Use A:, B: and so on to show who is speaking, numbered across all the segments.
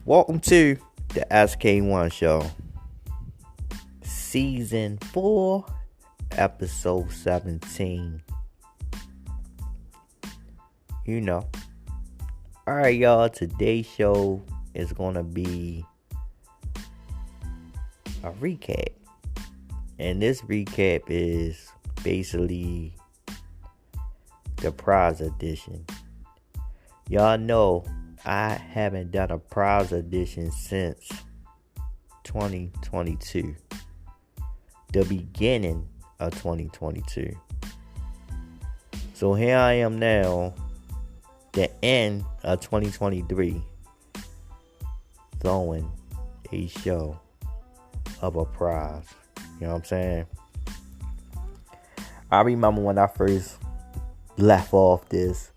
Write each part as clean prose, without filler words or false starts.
A: Welcome to the Sk1 show, season 4, episode 17. Alright, y'all, today's show is gonna be a recap. And this recap is basically the prize edition. Y'all know I haven't done a prize edition since 2022. The beginning of 2022. So here I am now, the end of 2023, throwing a show of a prize. You know what I'm saying? I remember when I first left off this,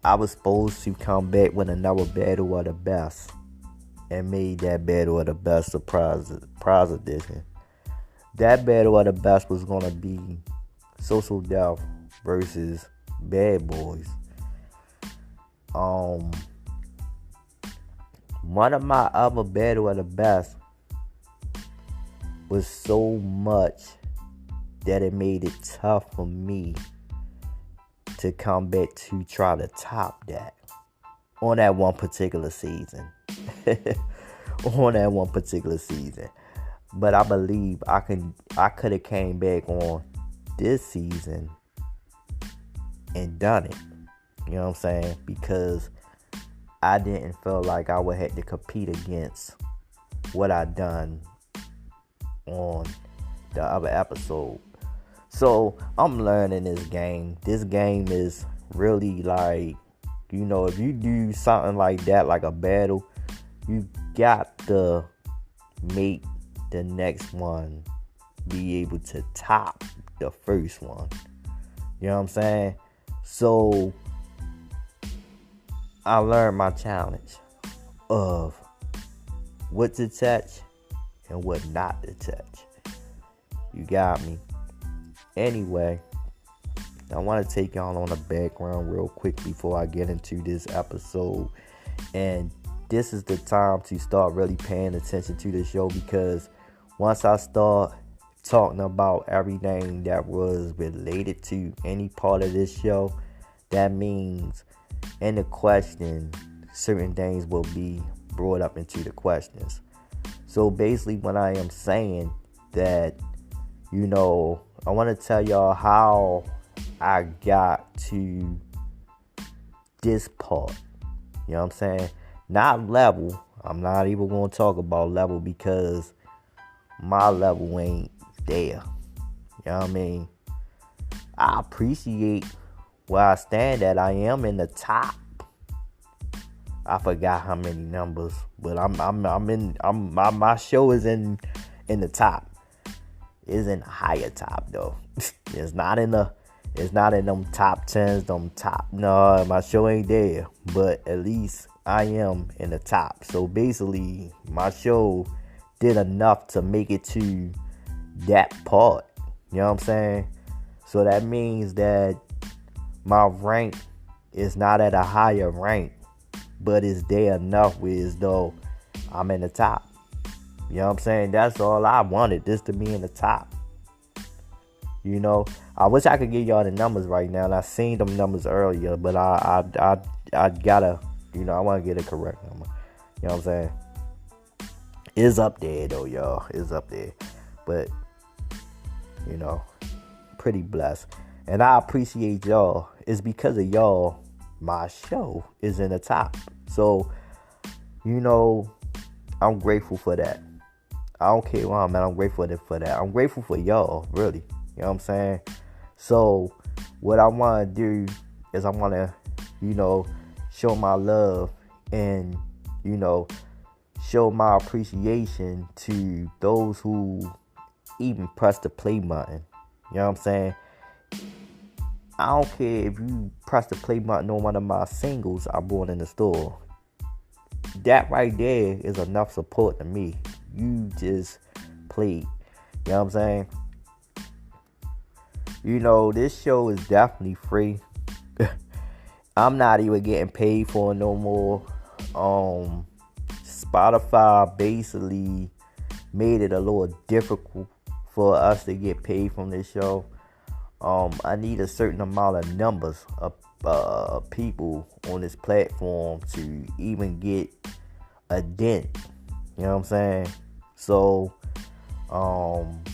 A: I was supposed to come back with another Battle of the Best and made that Battle of the Best a prize edition. That Battle of the Best was going to be Social Death versus Bad Boys. One of my other Battle of the Best was so much that it made it tough for me to come back to try to top that on that one particular season. But I believe I could have came back on this season and done it. You know what I'm saying? Because I didn't feel like I would have to compete against what I done on the other episode. So I'm learning this game. This game is really like, if you do something like that, like a battle, you got to make the next one be able to top the first one. You know what I'm saying? So I learned my challenge of what to touch and what not to touch. You got me. Anyway, I want to take y'all on the background real quick before I get into this episode. And this is the time to start really paying attention to the show, because once I start talking about everything that was related to any part of this show, that means in the question, certain things will be brought up into the questions. So basically, when I am saying that, I want to tell y'all how I got to this part. You know what I'm saying? Not level. I'm not even going to talk about level because my level ain't there. You know what I mean? I appreciate where I stand at. I am in the top. I forgot how many numbers, but my show is in the top. Is in the higher top though. It's not in them top 10s, no, my show ain't there. But at least I am in the top. So basically my show did enough to make it to that part. You know what I'm saying? So that means that my rank is not at a higher rank, but it's there enough where as though I'm in the top. You know what I'm saying? That's all I wanted, just to be in the top. I wish I could give y'all the numbers right now, and I seen them numbers earlier, but I gotta, I want to get a correct number. You know what I'm saying? It's up there though, y'all. It's up there, but pretty blessed, and I appreciate y'all. It's because of y'all my show is in the top. So I'm grateful for that. I don't care where I'm at. I'm grateful for that. I'm grateful for y'all, really. You know what I'm saying? So what I want to do is I want to, show my love and, show my appreciation to those who even press the play button. You know what I'm saying? I don't care if you press the play button on one of my singles I bought in the store. That right there is enough support to me. You just played. You know what I'm saying? This show is definitely free. I'm not even getting paid for it no more. Spotify basically made it a little difficult for us to get paid from this show. I need a certain amount of numbers of people on this platform to even get a dent. You know what I'm saying? So,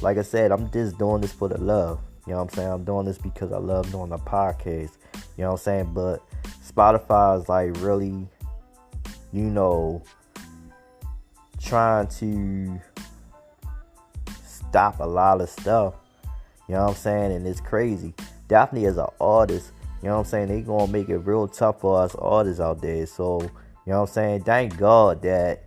A: like I said, I'm just doing this for the love. You know what I'm saying? I'm doing this because I love doing the podcast. You know what I'm saying? But Spotify is like really, trying to stop a lot of stuff. You know what I'm saying? And it's crazy. Definitely as an artist, you know what I'm saying? They gonna make it real tough for us artists out there. So, you know what I'm saying? Thank God that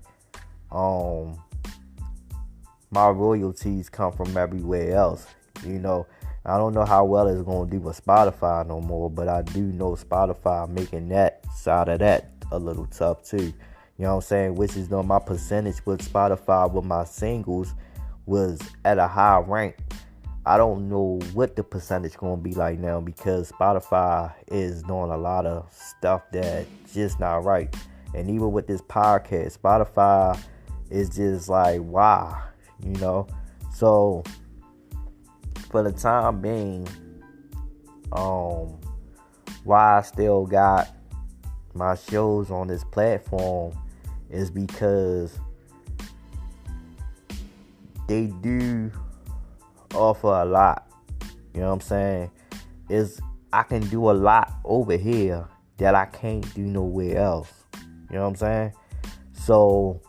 A: my royalties come from everywhere else. I don't know how well it's gonna do with Spotify no more, but I do know Spotify making that side of that a little tough too. You know what I'm saying? Which is my percentage with Spotify with my singles was at a high rank. I don't know what the percentage gonna be like now because Spotify is doing a lot of stuff that just not right. And even with this podcast, Spotify is just like, wow, So for the time being, why I still got my shows on this platform is because they do offer a lot. You know what I'm saying? I can do a lot over here that I can't do nowhere else. You know what I'm saying? So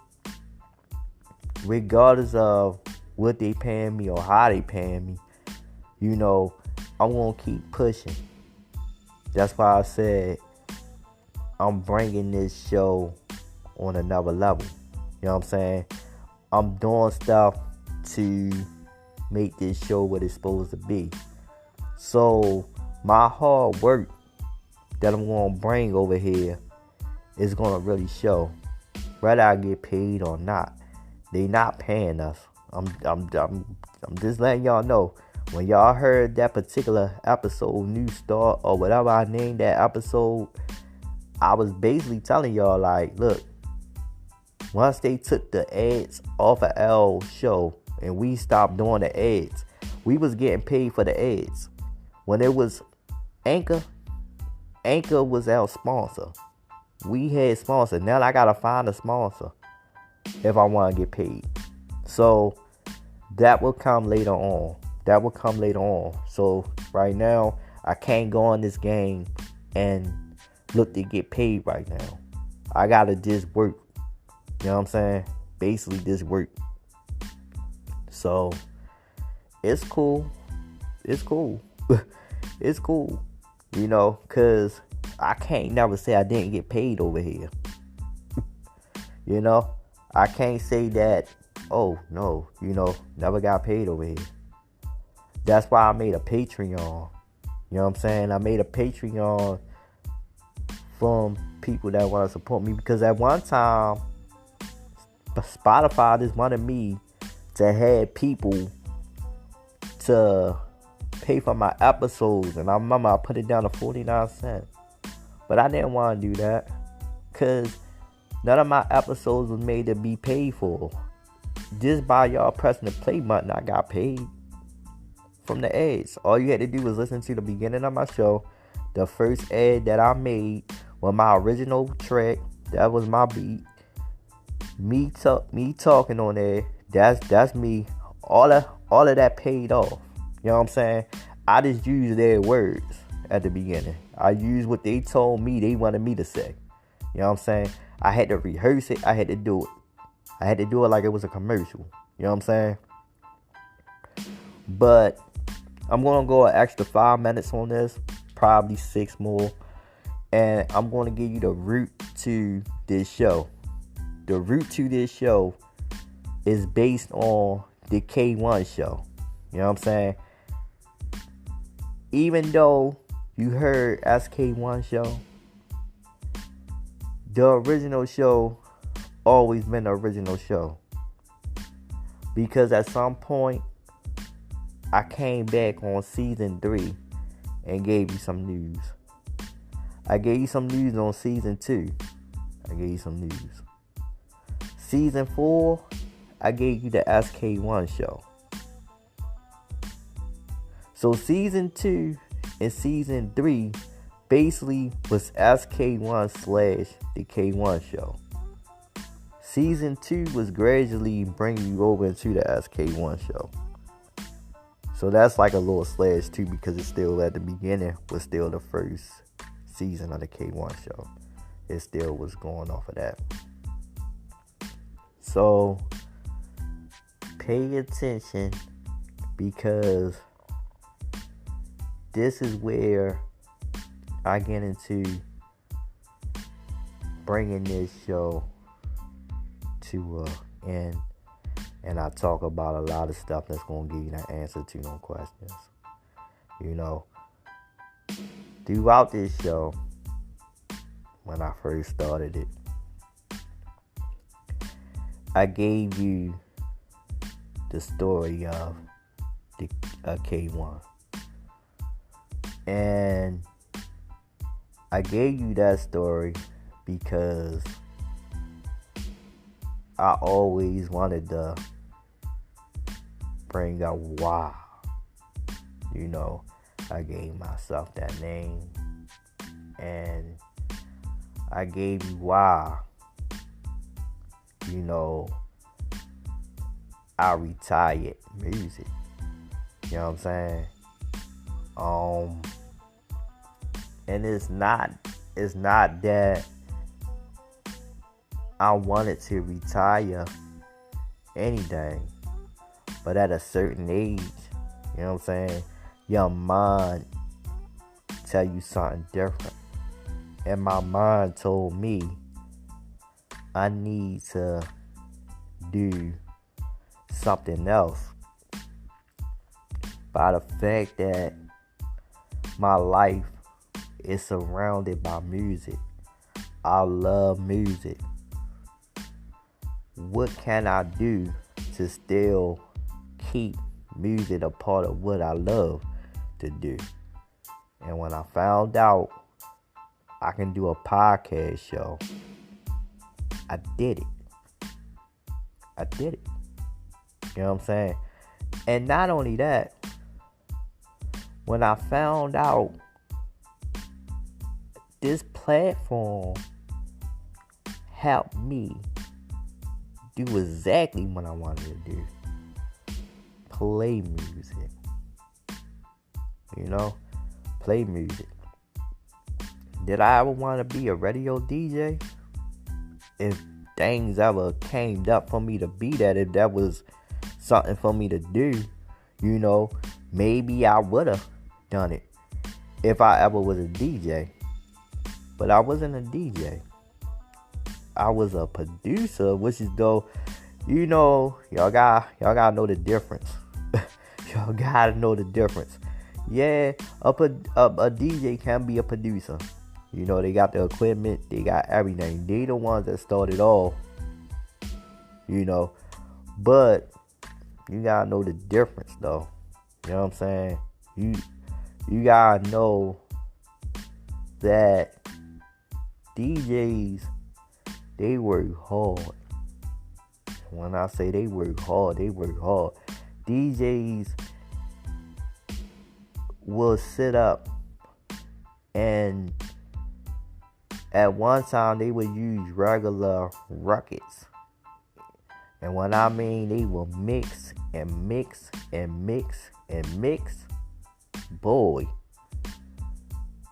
A: regardless of what they paying me or how they paying me, I'm gonna keep pushing. That's why I said I'm bringing this show on another level. You know what I'm saying? I'm doing stuff to make this show what it's supposed to be. So my hard work that I'm gonna bring over here is gonna really show, whether I get paid or not. They not paying us. I'm just letting y'all know. When y'all heard that particular episode, New Start, or whatever I named that episode, I was basically telling y'all, like, look, once they took the ads off of our show and we stopped doing the ads, we was getting paid for the ads. When it was Anchor was our sponsor. We had sponsor. Now I gotta find a sponsor if I want to get paid. So that will come later on. So right now, I can't go on this game and look to get paid right now. I gotta just work. You know what I'm saying? Basically just work. So it's cool. It's cool. Cause I can't never say I didn't get paid over here. I can't say that, oh no, never got paid over here. That's why I made a Patreon. You know what I'm saying? I made a Patreon from people that want to support me, because at one time Spotify just wanted me to have people to pay for my episodes, and I remember I put it down to 49 cents. But I didn't want to do that because none of my episodes was made to be paid for. Just by y'all pressing the play button, I got paid from the ads. All you had to do was listen to the beginning of my show. The first ad that I made was my original track. That was my beat. Me talking on there. That's me. All of that paid off. You know what I'm saying? I just used their words at the beginning. I used what they told me they wanted me to say. You know what I'm saying? I had to rehearse it. I had to do it. I had to do it like it was a commercial. You know what I'm saying? But I'm going to go an extra 5 minutes on this. Probably 6 more. And I'm going to give you the route to this show. The route to this show is based on the Sk1 show. You know what I'm saying? Even though you heard Sk1 show, the original show always been the original show. Because at some point, I came back on season 3 and gave you some news. I gave you some news on season 2. I gave you some news. Season 4, I gave you the Sk1 show. So season 2 and season 3 basically was Sk1 / the K1 show. Season 2 was gradually bringing you over into the Sk1 show. So that's like a little /2 because it's still at the beginning, was still the first season of the K1 show. It still was going off of that. So pay attention, because this is where I get into bringing this show to end, and I talk about a lot of stuff that's going to give you the answer to no questions. Throughout this show, when I first started it, I gave you the story of the K1. And I gave you that story because I always wanted to bring out why. I gave myself that name. And I gave you why. I retired music. You know what I'm saying? And it's not that I wanted to retire anything, but at a certain age, you know what I'm saying, your mind tell you something different. And my mind told me I need to do something else. By the fact that my life is surrounded by music. I love music. What can I do to still keep music a part of what I love to do? And when I found out I can do a podcast show, I did it. You know what I'm saying? And not only that, when I found out this platform helped me do exactly what I wanted to do. Play music. Play music. Did I ever want to be a radio DJ? If things ever came up for me to be that, if that was something for me to do, maybe I would have done it if I ever was a DJ. But I wasn't a DJ. I was a producer, which is though, y'all gotta know the difference. Y'all gotta know the difference. Yeah, a DJ can be a producer. They got the equipment, they got everything. They the ones that started off. But you gotta know the difference though. You know what I'm saying? You gotta know that DJs, they work hard. When I say they work hard, they work hard. DJs will sit up and at one time they would use regular records. And when I mean they will mix and mix and mix and mix, boy,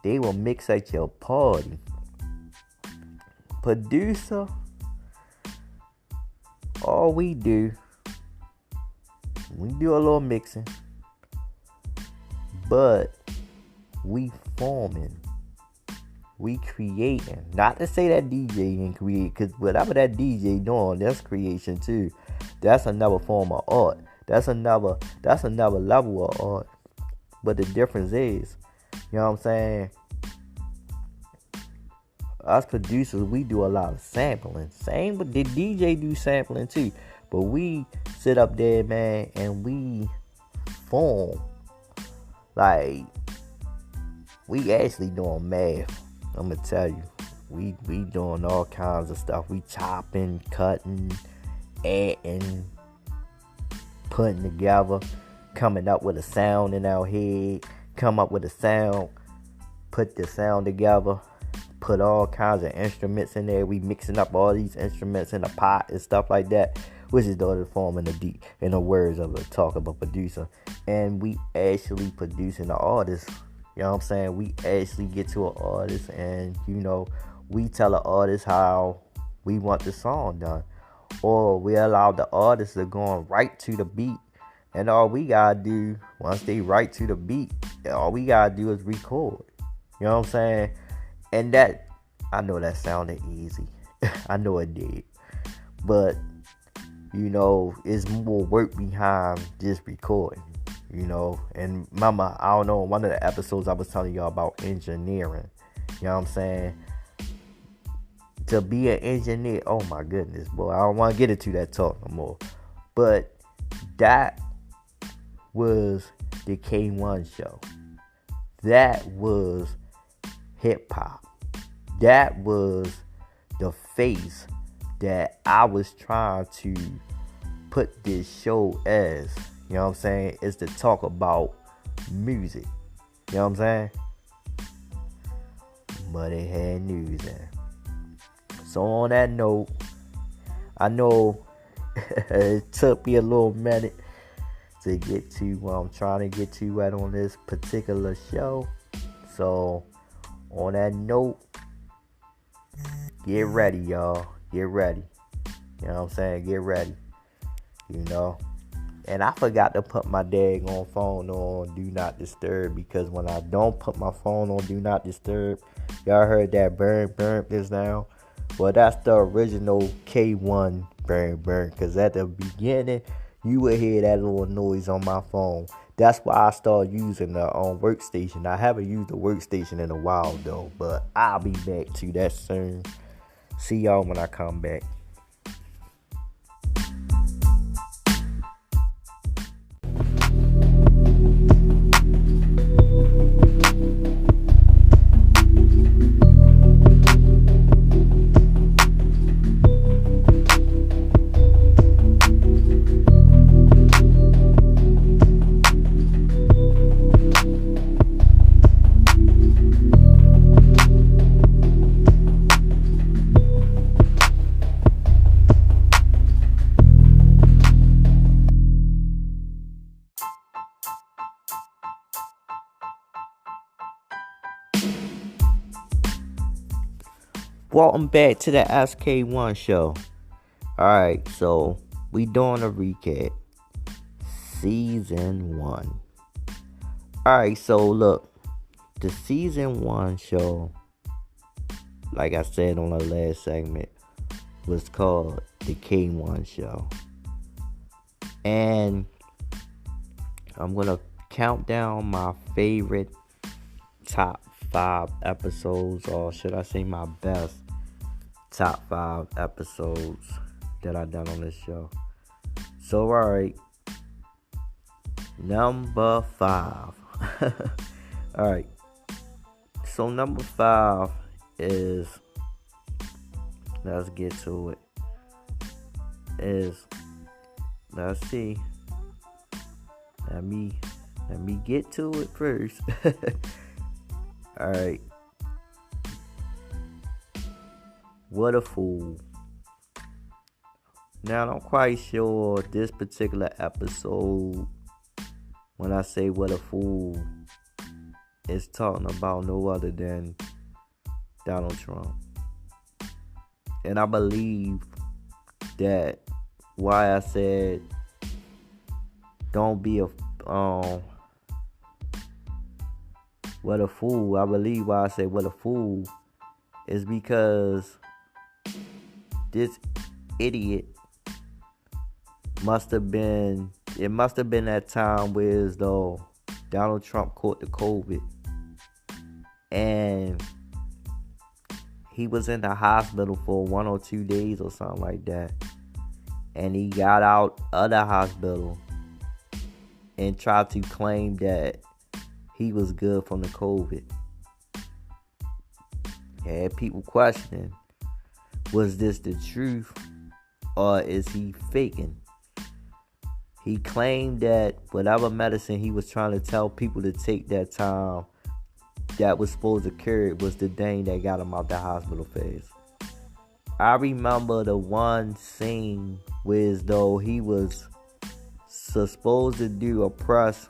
A: they will mix at your party. Producer, all we do a little mixing, but we forming, we creating. Not to say that DJ can create, because whatever that DJ doing, that's creation too. That's another form of art. That's another level of art. But the difference is, you know what I'm saying? Us producers, we do a lot of sampling. Same, but the DJ do sampling too. But we sit up there, man, and we form. Like, we actually doing math. I'm gonna tell you, We doing all kinds of stuff. We chopping, cutting, adding, putting together, coming up with a sound in our head, come up with a sound, put the sound together, put all kinds of instruments in there. We mixing up all these instruments in a pot and stuff like that, which is the other form in the words of a talk of a producer. And we actually producing the artist. You know what I'm saying? We actually get to an artist and, we tell an artist how we want the song done. Or we allow the artist to go right to the beat. And all we gotta do, once they write to the beat, all we gotta do is record. You know what I'm saying? And that, I know that sounded easy. I know it did. But, it's more work behind just recording. And mama, I don't know, one of the episodes I was telling y'all about engineering. You know what I'm saying? To be an engineer, oh my goodness, boy, I don't want to get into that talk no more. But that was the Sk1 show. That was hip hop. That was the face that I was trying to put this show as. You know what I'm saying? Is to talk about music. You know what I'm saying? But it had news in. So on that note, I know it took me a little minute to get to what I'm trying to get to at on this particular show. So on that note, get ready, y'all. Get ready. You know what I'm saying? Get ready. And I forgot to put my daggone phone on Do Not Disturb, because when I don't put my phone on Do Not Disturb, y'all heard that burn just now? Well, that's the original Sk1 burn, because at the beginning, you would hear that little noise on my phone. That's why I started using the workstation. I haven't used the workstation in a while, though, but I'll be back to that soon. See y'all when I come back. Welcome back to the Sk1 show. Alright, so we doing a recap. Season 1. Alright, so look. The Season 1 show, like I said on the last segment, was called the Sk1 show. And I'm going to count down my favorite top 5 episodes, or should I say my best top 5 episodes that I done on this show. So alright, number 5. Alright, so number 5 is, let's get to it, let's see, let me get to it first. Alright, What a Fool. Now, I'm quite sure this particular episode, when I say What a Fool, is talking about no other than Donald Trump. And I believe that why I said don't be a what a fool. I believe why I say what a fool is because this idiot must have been that time where as though Donald Trump caught the COVID and he was in the hospital for 1 or 2 days or something like that, and he got out of the hospital and tried to claim that he was good from the COVID. Had people questioning, was this the truth or is he faking? He claimed that whatever medicine he was trying to tell people to take that time that was supposed to cure it was the thing that got him out the hospital phase. I remember the one scene where as though he was supposed to do a press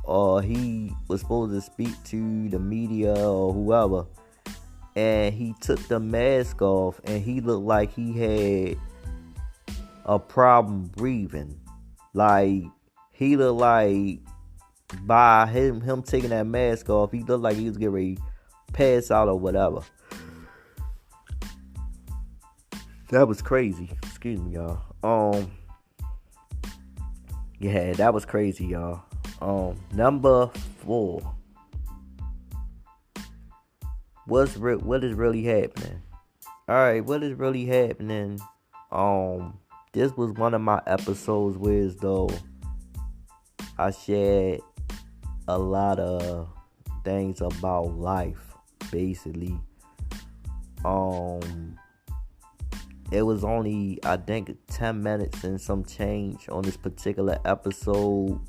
A: or he was supposed to speak to the media or whoever, and he took the mask off and he looked like he had a problem breathing. Like, he looked like by him taking that mask off, he looked like he was getting ready to pass out or whatever. That was crazy. Excuse me, y'all. Yeah, that was crazy, y'all. Number 4. What is really happening? Alright, what is really happening? This was one of my episodes where as though I shared a lot of things about life, basically. It was only, I think, 10 minutes and some change on this particular episode.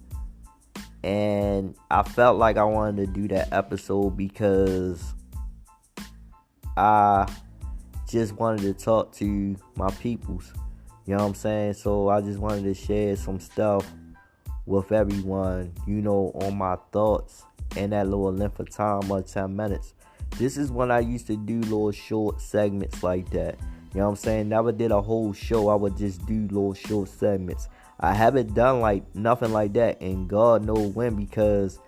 A: And I felt like I wanted to do that episode because I just wanted to talk to my peoples. You know what I'm saying? So I just wanted to share some stuff with everyone, on my thoughts in that little length of time of 10 minutes. This is when I used to do little short segments like that. You know what I'm saying? Never did a whole show. I would just do little short segments. I haven't done nothing like that, and God knows when, because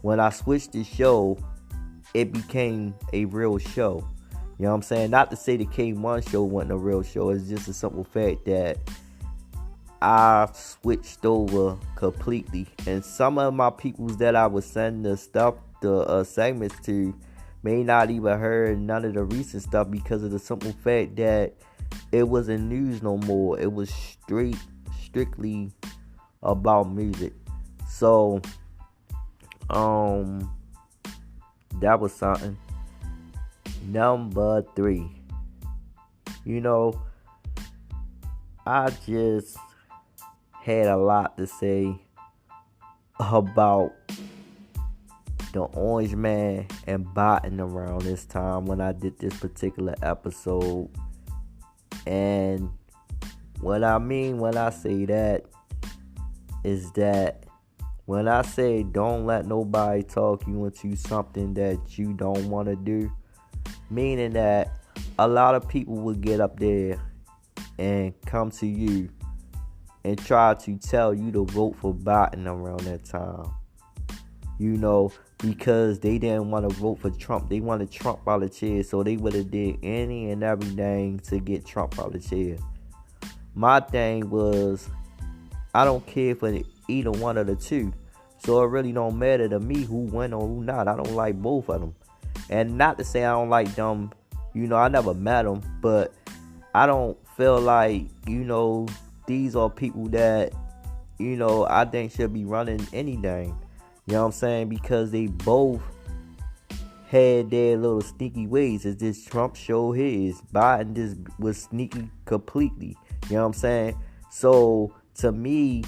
A: when I switched the show, it became a real show. You know what I'm saying? Not to say the Sk1 show wasn't a real show. It's just a simple fact that I switched over completely. And some of my peoples that I was sending the segments to, may not even heard none of the recent stuff because of the simple fact that it wasn't news no more. It was strictly about music. So, that was something. Number 3. I just had a lot to say about the Orange Man and botting around this time when I did this particular episode. And what I mean when I say that is that when I say don't let nobody talk you into something that you don't want to do, meaning that a lot of people will get up there and come to you and try to tell you to vote for Biden around that time. Because they didn't want to vote for Trump. They wanted Trump out of the chair, so they would have did any and everything to get Trump out of the chair. My thing was, I don't care for either one of the two. So it really don't matter to me who win or who not. I don't like both of them. And not to say I don't like them, I never met them, but I don't feel like, these are people that, I think should be running anything. You know what I'm saying? Because they both had their little sneaky ways. As this Trump showed his, Biden just was sneaky completely. You know what I'm saying? So, to me,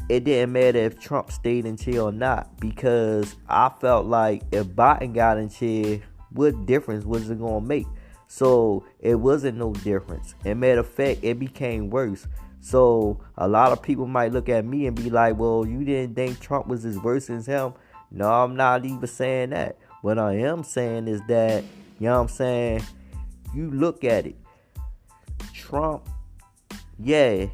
A: it didn't matter if Trump stayed in chair or not, because I felt like if Biden got in chair, what difference was it going to make? So, it wasn't no difference. And matter of fact, it became worse. So, a lot of people might look at me and be like, well, you didn't think Trump was as worse as him? No, I'm not even saying that. What I am saying is that, you know what I'm saying, you look at it. Trump, yeah,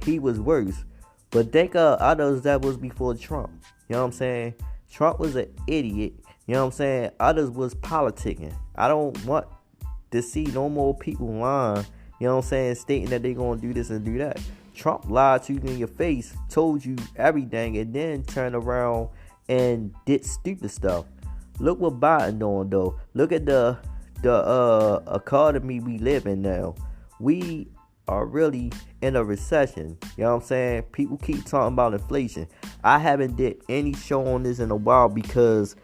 A: he was worse. But think of others that was before Trump. You know what I'm saying? Trump was an idiot. You know what I'm saying? Others was politicking. I don't want to see no more people lying. You know what I'm saying? Stating that they're going to do this and do that. Trump lied to you in your face, told you everything, and then turned around and did stupid stuff. Look what Biden doing, though. Look at the economy we live in now. We are really in a recession. You know what I'm saying? People keep talking about inflation. I haven't did any show on this in a while because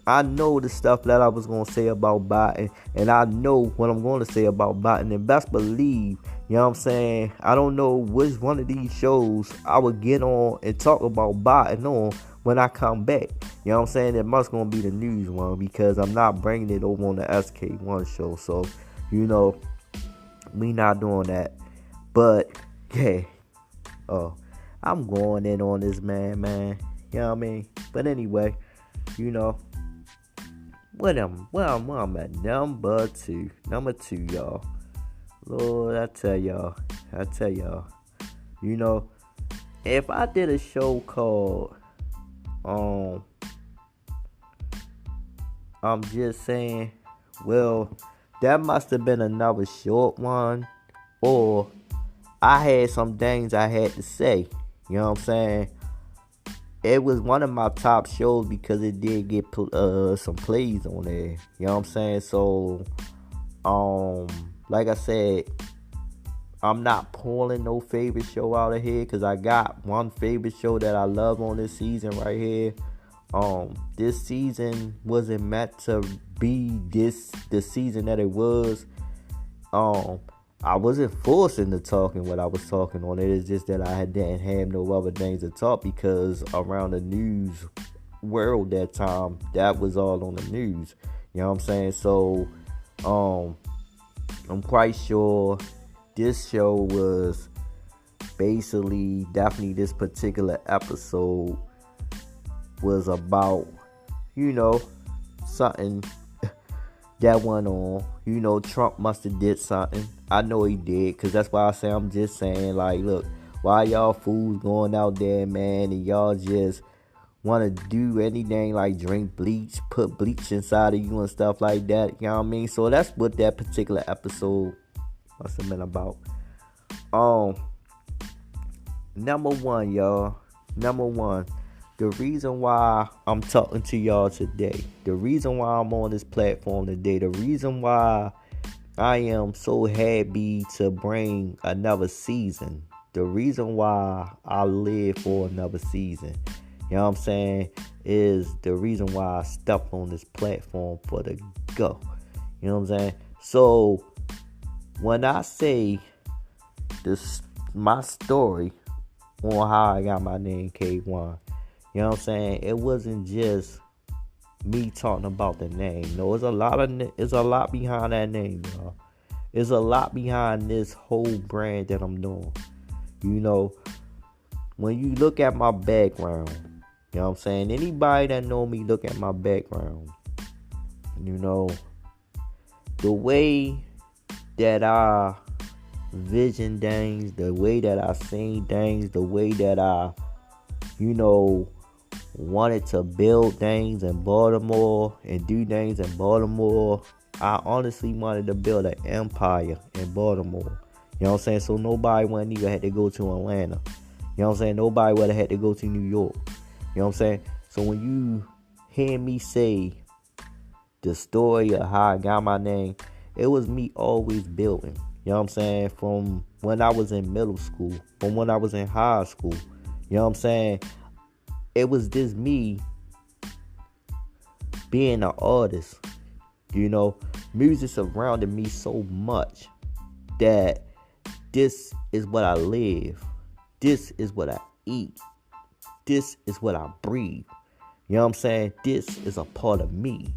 A: I know the stuff that I was going to say about Biden, and I know what I'm going to say about Biden, and best believe, you know what I'm saying, I don't know which one of these shows I would get on and talk about Biden on when I come back. You know what I'm saying? It must going to be the news one, because I'm not bringing it over on the Sk1 show. So, you know, we not doing that. But, yeah, I'm going in on this man. You know what I mean? But anyway, you know, I'm at number two, y'all. Lord, I tell y'all, you know, if I did a show called, I'm just saying, well, that must have been another short one, or I had some things I had to say, you know what I'm saying? It was one of my top shows because it did get some plays on there. You know what I'm saying? So, like I said, I'm not pulling no favorite show out of here, because I got one favorite show that I love on this season right here. This season wasn't meant to be the season that it was. I wasn't forced into talking what I was talking on it. It's just that I didn't have no other things to talk, because around the news world that time, that was all on the news. You know what I'm saying? So, I'm quite sure this show was basically, definitely this particular episode was about, you know, something that went on. You know, Trump must have did something. I know he did, because that's why I say, I'm just saying, like, look, why y'all fools going out there, man, and y'all just want to do anything like drink bleach, put bleach inside of you and stuff like that, you know what I mean? So that's what that particular episode must have been about. Number one, y'all. The reason why I'm talking to y'all today, the reason why I'm on this platform today, the reason why I am so happy to bring another season, the reason why I live for another season, you know what I'm saying, is the reason why I stepped on this platform for the go. You know what I'm saying? So, when I say this, my story on how I got my name Sk1, you know what I'm saying? It wasn't just me talking about the name. No, it's a lot behind that name, y'all. There's a lot behind this whole brand that I'm doing. You know, when you look at my background, you know what I'm saying? Anybody that know me, look at my background. You know, the way that I vision things, the way that I seen things, the way that I, you know, wanted to build things in Baltimore and do things in Baltimore. I honestly wanted to build an empire in Baltimore. You know what I'm saying? So nobody wouldn't even have to go to Atlanta. You know what I'm saying? Nobody would have had to go to New York. You know what I'm saying? So when you hear me say the story of how I got my name, it was me always building. You know what I'm saying? From when I was in middle school, from when I was in high school. You know what I'm saying? It was just me being an artist. You know, music surrounded me so much that this is what I live. This is what I eat. This is what I breathe. You know what I'm saying? This is a part of me.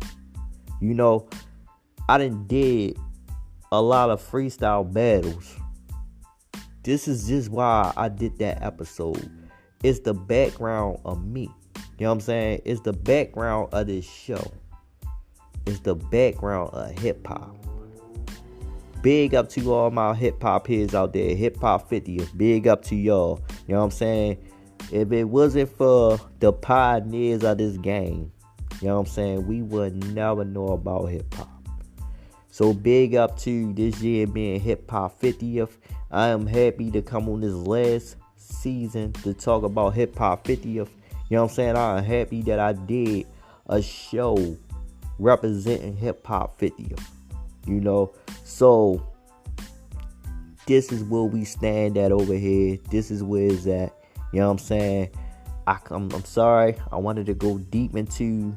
A: You know, I done did a lot of freestyle battles. This is just why I did that episode. It's the background of me. You know what I'm saying? It's the background of this show. It's the background of hip-hop. Big up to all my hip-hop heads out there. Hip-hop 50th. Big up to y'all. You know what I'm saying? If it wasn't for the pioneers of this game, you know what I'm saying, we would never know about hip-hop. So big up to this year being hip-hop 50th. I am happy to come on this last season to talk about hip-hop 50th. You know what I'm saying? I'm happy that I did a show representing hip-hop 50th. You know, so this is where we stand at over here. This is where it's at. You know what I'm saying? I'm sorry. I wanted to go deep into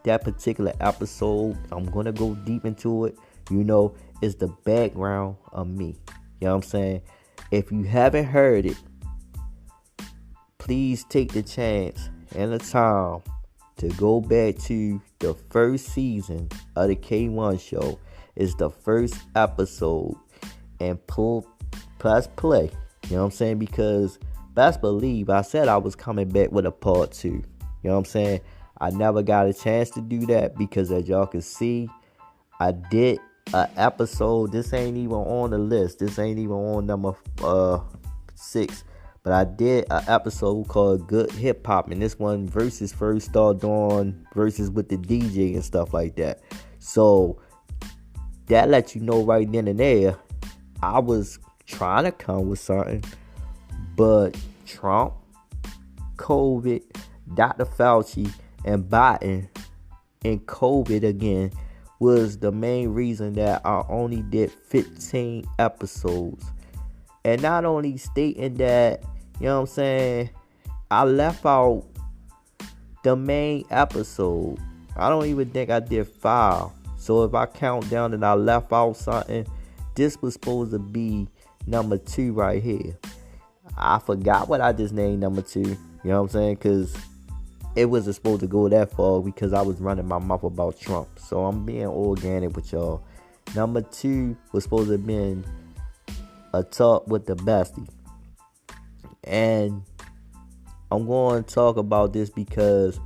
A: that particular episode, I'm going to go deep into it, is the background of me. You know what I'm saying? If you haven't heard it, please take the chance and the time to go back to the first season of the K1 show. It's the first episode, and press play. You know what I'm saying? Because best believe I said I was coming back with a part 2. You know what I'm saying? I never got a chance to do that because, as y'all can see, I did an episode. This ain't even on the list. This ain't even on number 6. But I did an episode called Good Hip Hop, and this one Versus first started doing Versus with the DJ and stuff like that. So that lets you know right then and there, I was trying to come with something, but Trump, COVID, Dr. Fauci, and Biden, and COVID again was the main reason that I only did 15 episodes. And not only stating that, you know what I'm saying, I left out the main episode. I don't even think I did 5. So if I count down and I left out something, this was supposed to be number 2 right here. I forgot what I just named number 2. You know what I'm saying? Because it wasn't supposed to go that far because I was running my mouth about Trump. So I'm being organic with y'all. Number 2 was supposed to have been a talk with the bestie. And I'm going to talk about this because,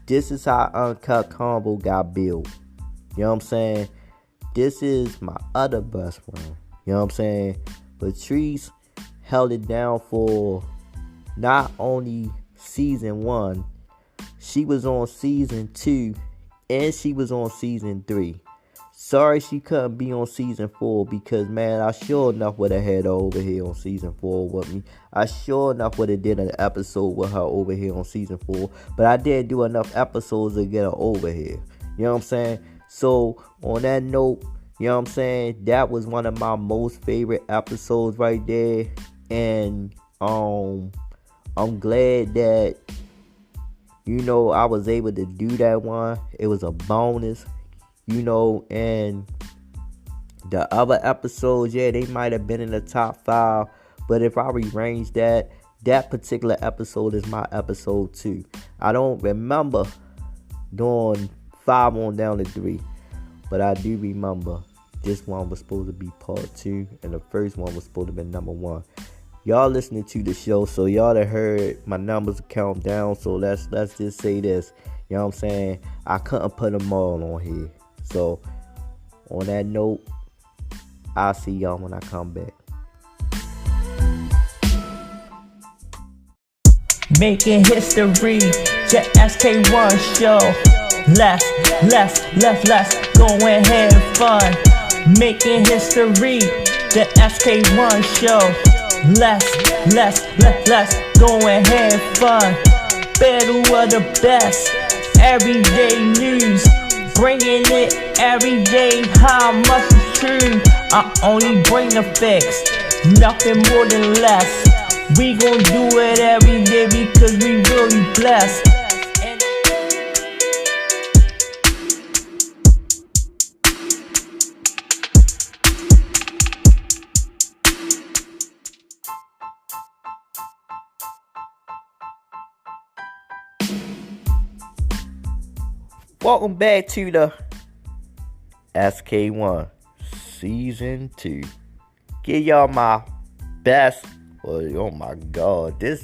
A: this is how Uncut Combo got built. You know what I'm saying? This is my other best friend. You know what I'm saying? Patrice held it down for not only season 1, she was on season 2, and she was on season 3. Sorry she couldn't be on season 4 because, man, I sure enough would have had her over here on season 4 with me. I sure enough would have did an episode with her over here on season 4. But I didn't do enough episodes to get her over here. You know what I'm saying? So, on that note, you know what I'm saying, that was one of my most favorite episodes right there. And I'm glad that, I was able to do that one. It was a bonus. And the other episodes, yeah, they might have been in the top 5. But if I rearrange that particular episode is my episode 2. I don't remember doing 5 on down to 3. But I do remember this one was supposed to be part 2. And the first one was supposed to be number 1. Y'all listening to the show, so y'all have heard my numbers count down. So let's just say this. You know what I'm saying? I couldn't put them all on here. So, on that note, I'll see y'all when I come back.
B: Making history, the Sk1 show. Let's go and have fun. Making history, the Sk1 show. Let's go and have fun. Battle of the best, everyday news. Bringing it every day, how much is true. I only bring the facts, nothing more than less. We gon' do it every day because we really blessed.
A: Welcome back to the Sk1 Season 2. Give y'all my best. Oh my God, it's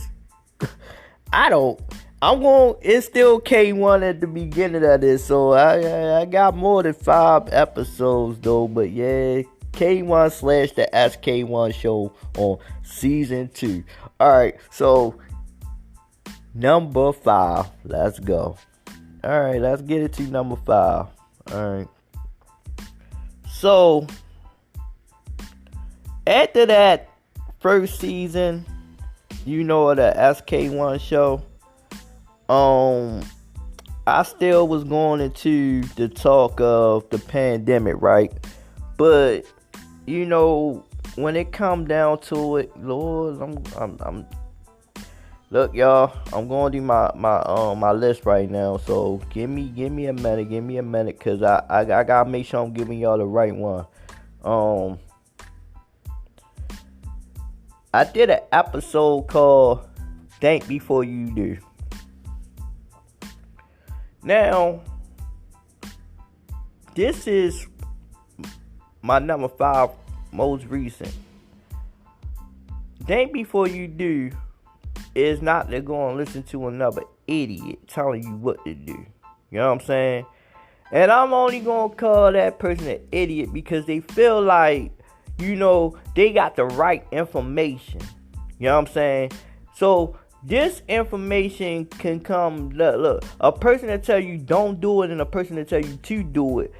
A: still K1 at the beginning of this, so I got more than 5 episodes though, but yeah, K1 / the Sk1 show on Season 2. Alright, so number 5, let's go. Alright, let's get it to number 5. Alright. So, after that first season, of the Sk1 show, I still was going into the talk of the pandemic, right? But, when it come down to it, Lord, Look, y'all, I'm going to do my list right now. So give me a minute, cause I gotta make sure I'm giving y'all the right one. Um, I did an episode called "Think Before You Do." Now, this is my number 5 most recent. Think before you do is not to go and listen to another idiot telling you what to do. You know what I'm saying? And I'm only gonna call that person an idiot because they feel like, they got the right information. You know what I'm saying? So this information can come. Look, a person that tell you don't do it and a person that tell you to do it,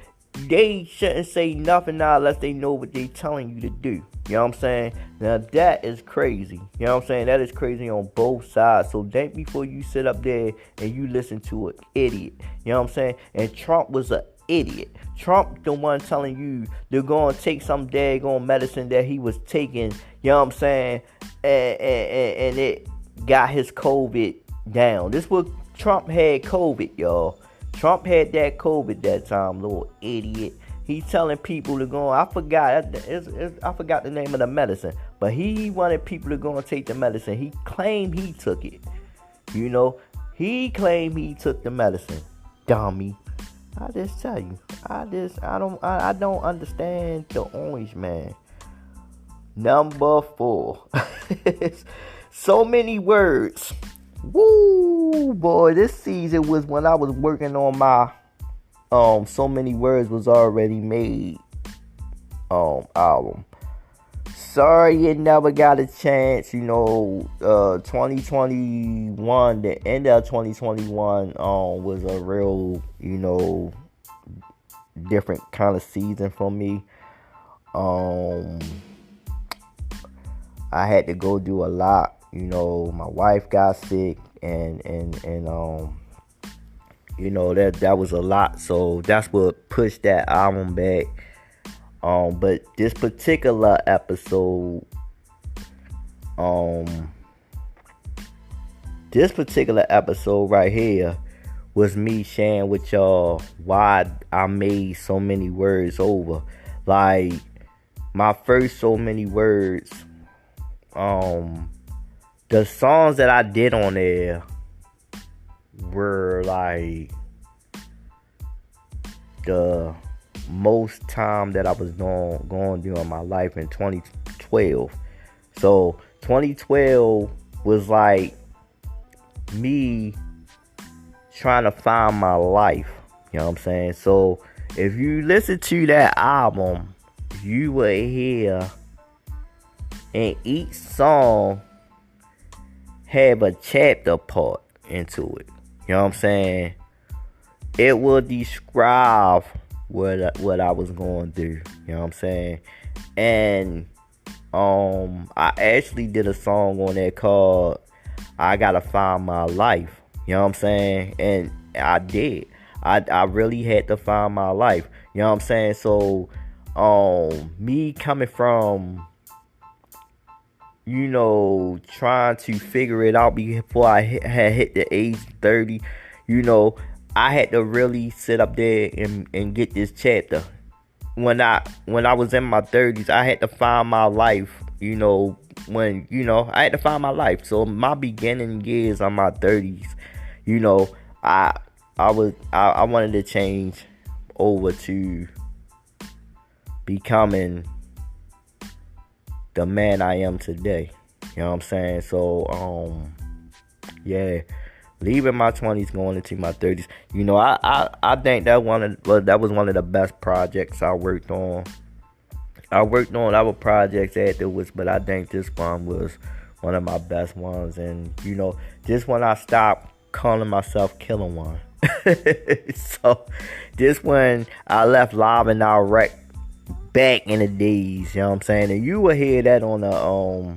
A: they shouldn't say nothing now unless they know what they telling you to do. You know what I'm saying? Now that is crazy. You know what I'm saying? That is crazy on both sides. So think before you sit up there and you listen to an idiot. You know what I'm saying? And Trump was an idiot. Trump the one telling you to go and take some daggone medicine that he was taking. You know what I'm saying? And it got his COVID down. This was Trump had COVID, y'all. Trump had that COVID that time, little idiot. He telling people to go. I forgot the name of the medicine, but he wanted people to go and take the medicine. He claimed he took it. He claimed he took the medicine. Dummy. I just tell you. I don't understand the orange man. Number 4. So many words. Woo, boy, this season was when I was working on my So Many Words Was Already Made album. Sorry it never got a chance. 2021, the end of 2021 was a real, different kind of season for me. I had to go do a lot. My wife got sick and that was a lot. So that's what pushed that album back. But this particular episode right here was me sharing with y'all why I made So Many Words over. Like, my first So Many Words, the songs that I did on there were like the most time that I was going through in my life in 2012. So 2012 was like me trying to find my life. You know what I'm saying? So if you listen to that album, you will hear in each song have a chapter part into it. You know what I'm saying? It will describe what I was going through. You know what I'm saying? And I actually did a song on there called I Gotta Find My Life. You know what I'm saying? And I did. I really had to find my life. You know what I'm saying? So me coming from trying to figure it out before I had hit the age 30, I had to really sit up there and get this chapter. When I was in my 30s, I had to find my life, I had to find my life. So my beginning years on my 30s, I wanted to change over to becoming the man I am today. You know what I'm saying? So yeah, leaving my 20s, going into my 30s. I think that was one of the best projects I worked on. I worked on other projects afterwards, but I think this one was one of my best ones. And this one I stopped calling myself Killing One. So this one I left live and direct back in the days. You know what I'm saying? And you will hear that on the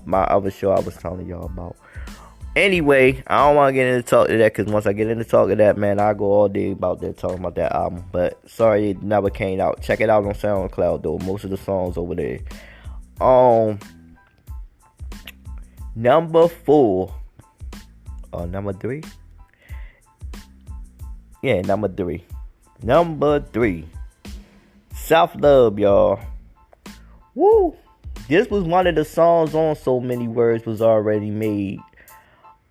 A: my other show I was telling y'all about. Anyway, I don't want to get into talk to that, because once I get into talk to that, man, I go all day about that, talking about that album. But sorry it never came out. Check it out on SoundCloud though. Most of the songs over there. Number 4. Or number 3? Yeah, number 3. Number 3. Self-love, y'all. Woo! This was one of the songs on So Many Words was already made.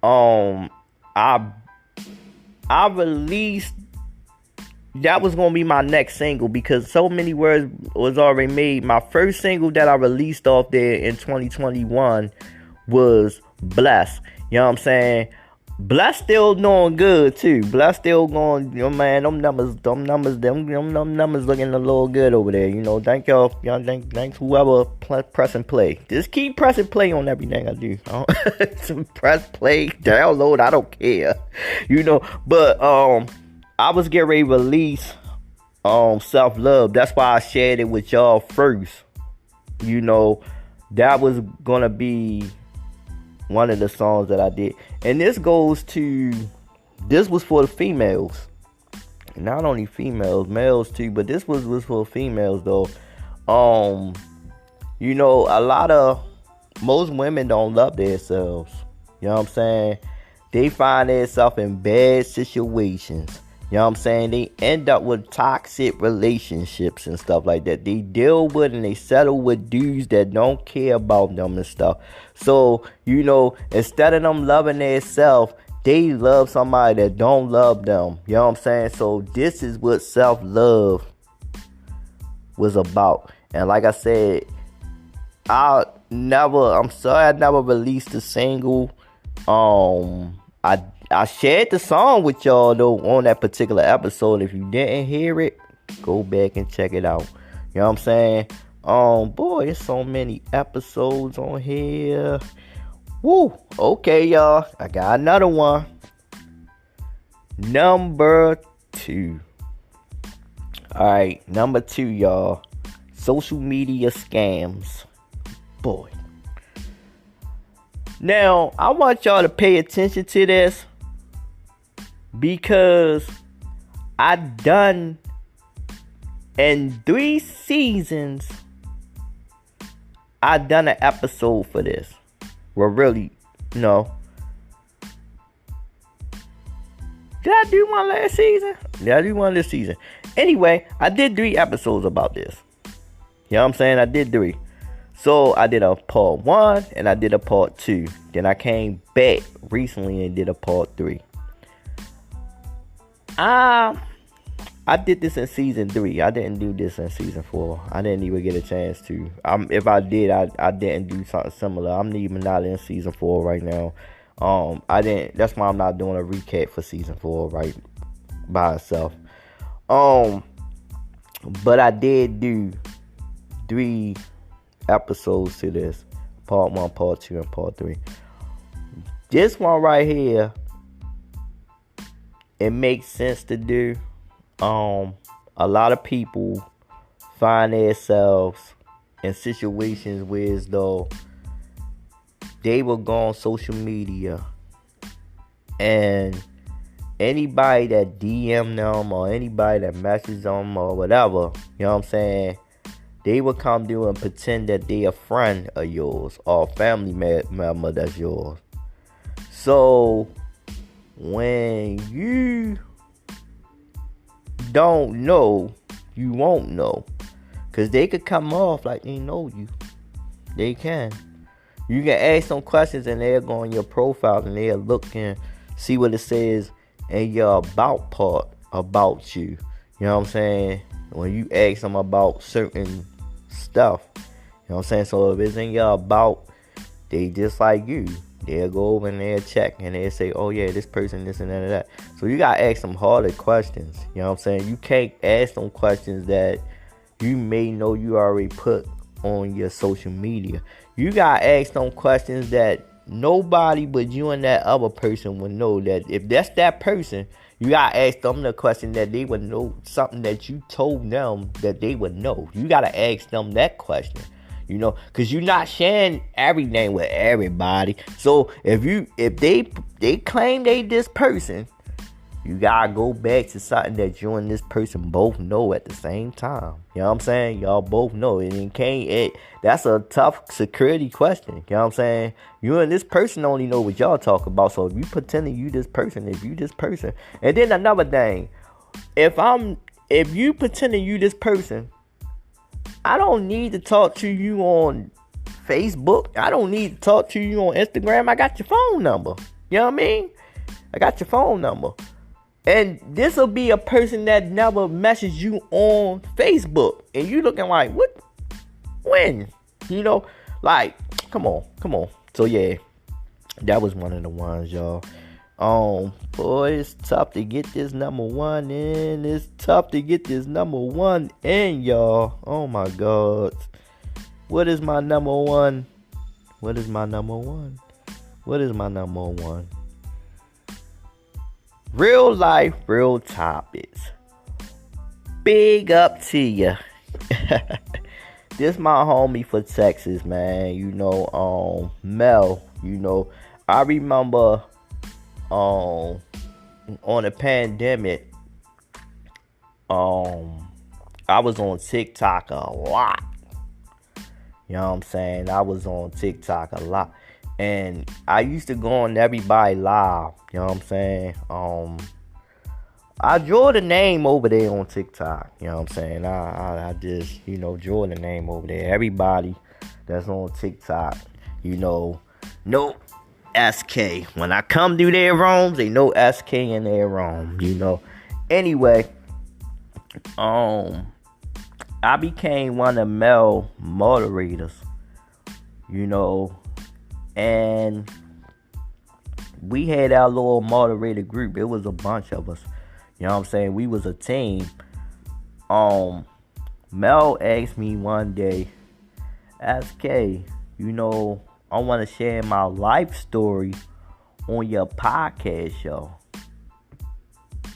A: I released, that was gonna be my next single because So Many Words was already made. My first single that I released off there in 2021 was Bless. You know what I'm saying? Bless still doing good too. Bless still going, you know, man, them numbers looking a little good over there. You know, thanks whoever press and play. Just keep pressing play on everything I do. Press play, download, I don't care. You know, but I was getting ready to release Self Love. That's why I shared it with y'all first. You know, that was gonna be one of the songs that I did. And this was for the females. Not only females, males too, but this was for females though. You know, most women don't love themselves. You know what I'm saying? They find themselves in bad situations. You know what I'm saying? They end up with toxic relationships and stuff like that. They deal with and they settle with dudes that don't care about them and stuff. So, you know, instead of them loving themselves, they love somebody that don't love them. You know what I'm saying? So this is what self-love was about. And like I said, I'm sorry I never released a single. I shared the song with y'all though on that particular episode. If you didn't hear it, go back and check it out. You know what I'm saying? Boy, there's so many episodes on here. Woo! Okay, y'all. I got another one. Number 2. Alright, number 2, y'all. Social media scams. Boy. Now, I want y'all to pay attention to this because I done in 3 seasons I done an episode for this. Well, really, no. Did I do one last season? Did I do one this season? Anyway, I did 3 episodes about this. You know what I'm saying? I did 3. So I did a part 1 and I did a part 2. Then I came back recently and did a part 3. I did this in season 3. I didn't do this in season 4. I didn't even get a chance to. If I did, I didn't do something similar. I'm even not in season 4 right now. I didn't. That's why I'm not doing a recap for season 4 right by itself. But I did do 3 episodes to this. Part 1, part 2, and part 3. This one right here, it makes sense to do. A lot of people find themselves in situations where as though they will go on social media and anybody that DM them or anybody that messages them or whatever, you know what I'm saying, they will come to and pretend that they a friend of yours or a family member that's yours. So when you don't know, you won't know. Because they could come off like they know you. They can. You can ask them questions and they'll go on your profile and they'll look and see what it says in your about part about you. You know what I'm saying? When you ask them about certain stuff. You know what I'm saying? So if it's in your about, they just like you. They'll go over and they'll check and they'll say, oh yeah, this person, this and that and that. So you gotta ask them harder questions. You know what I'm saying? You can't ask them questions that you may know you already put on your social media. You gotta ask them questions that nobody but you and that other person would know. That if that's that person, you gotta ask them the question that they would know something that you told them that they would know. You gotta ask them that question. You know, because you're not sharing everything with everybody. So if they claim they this person, You gotta go back to something that you and this person both know at the same time. You know what I'm saying? Y'all both know it. And that's a tough security question. You know what I'm saying? You and this person only know what y'all talk about. So if you pretending you this person, and then another thing, if you pretending you this person, I don't need to talk to you on Facebook. I don't need to talk to you on Instagram. I got your phone number. You know what I mean? I got your phone number. And this will be a person that never messaged you on Facebook. And you looking like, what? When? You know? Like, come on. So, yeah. That was one of the ones, y'all. Boy, it's tough to get this number one in. Y'all. Oh, my God. What is my number one? Real life, real topics. Big up to ya. This my homie for Texas, man. You know, Mel. You know, I remember on the pandemic, I was on TikTok a lot. You know what I'm saying? I was on TikTok a lot. And I used to go on Everybody Live. You know what I'm saying? I draw the name over there on TikTok. You know what I'm saying? I just, draw the name over there. Everybody that's on TikTok, know SK. When I come through their rooms, they know SK in their room, Anyway, I became one of Mel moderators, and we had our little moderator group. It was a bunch of us. You know what I'm saying? We was a team. Mel asked me one day, SK, I want to share my life story on your podcast show.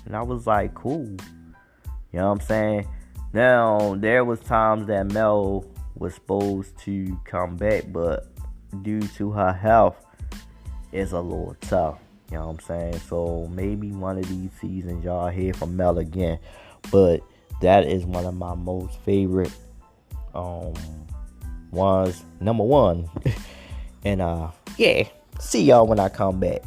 A: And I was like, cool. You know what I'm saying? Now, there was times that Mel was supposed to come back, but due to her health, it's a little tough. You know what I'm saying? So maybe one of these seasons y'all hear from Mel again. But that is one of my most favorite ones. Number one. And yeah, see y'all when I come back.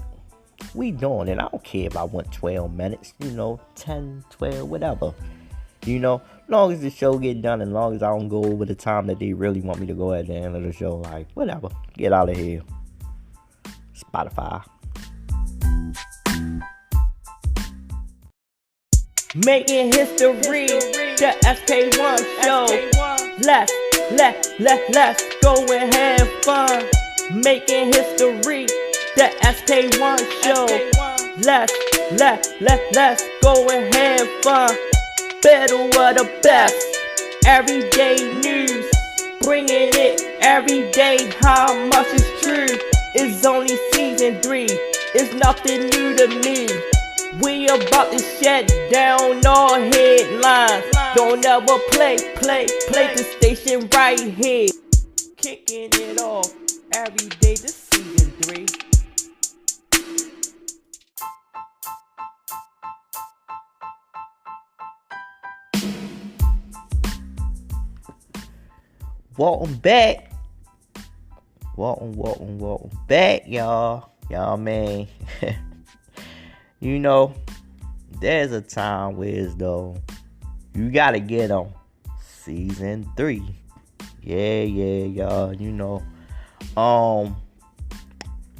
A: We doing it. I don't care if I want 12 minutes, 10, 12, whatever. Long as the show get done, and long as I don't go over the time that they really want me to go at the end of the show, like, whatever. Get out of here. Spotify.
B: Making history, the Sk1 show. Let's go and have fun. Making history, the Sk1 show. Let's go and have fun. Better of the best. Everyday news, bringing it every day. How much is true? It's only season 3. It's nothing new to me. We about to shut down all headlines. Don't ever play the station right here. Kicking it off every day this season 3.
A: Welcome back. Welcome back, y'all. Y'all, man. There's a time where it's though you gotta get on season 3. Yeah, y'all.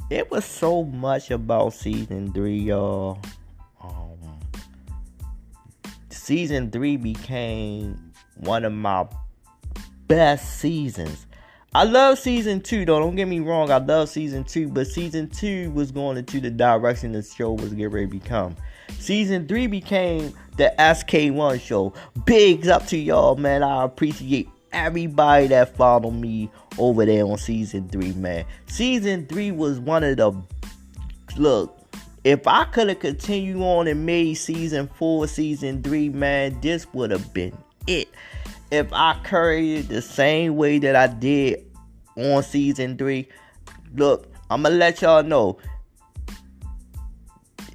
A: It was so much about season 3, y'all. Season 3 became one of my best seasons. I love season 2 though, don't get me wrong, I love season 2, but season 2 was going into the direction the show was getting ready to become. Season 3 became the Sk1 show. Bigs up to y'all, man. I appreciate everybody that followed me over there on season 3, man. Season 3 was one of the, look, if I could have continued on and made season 4, season 3, man, this would have been it. If I carried it the same way that I did on season 3, look, I'm going to let y'all know.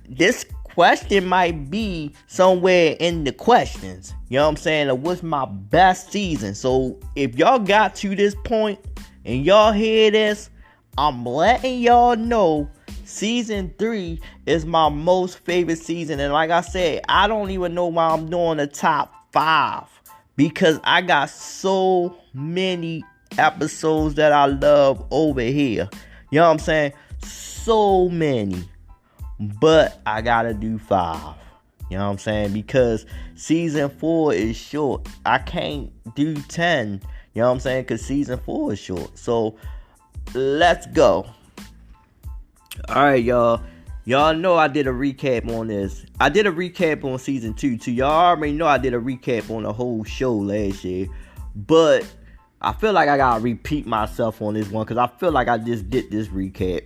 A: This question might be somewhere in the questions. You know what I'm saying? Like, what's my best season? So if y'all got to this point and y'all hear this, I'm letting y'all know season 3 is my most favorite season. And like I said, I don't even know why I'm doing the top 5. Because I got so many episodes that I love over here. You know what I'm saying? So many. But I gotta do 5. You know what I'm saying? Because season 4 is short. I can't do 10. You know what I'm saying? Because season 4 is short. So let's go. Alright, y'all. Y'all know I did a recap on this. I did a recap on season 2 too. Y'all already know I did a recap on the whole show last year. But I feel like I gotta repeat myself on this one because I feel like I just did this recap.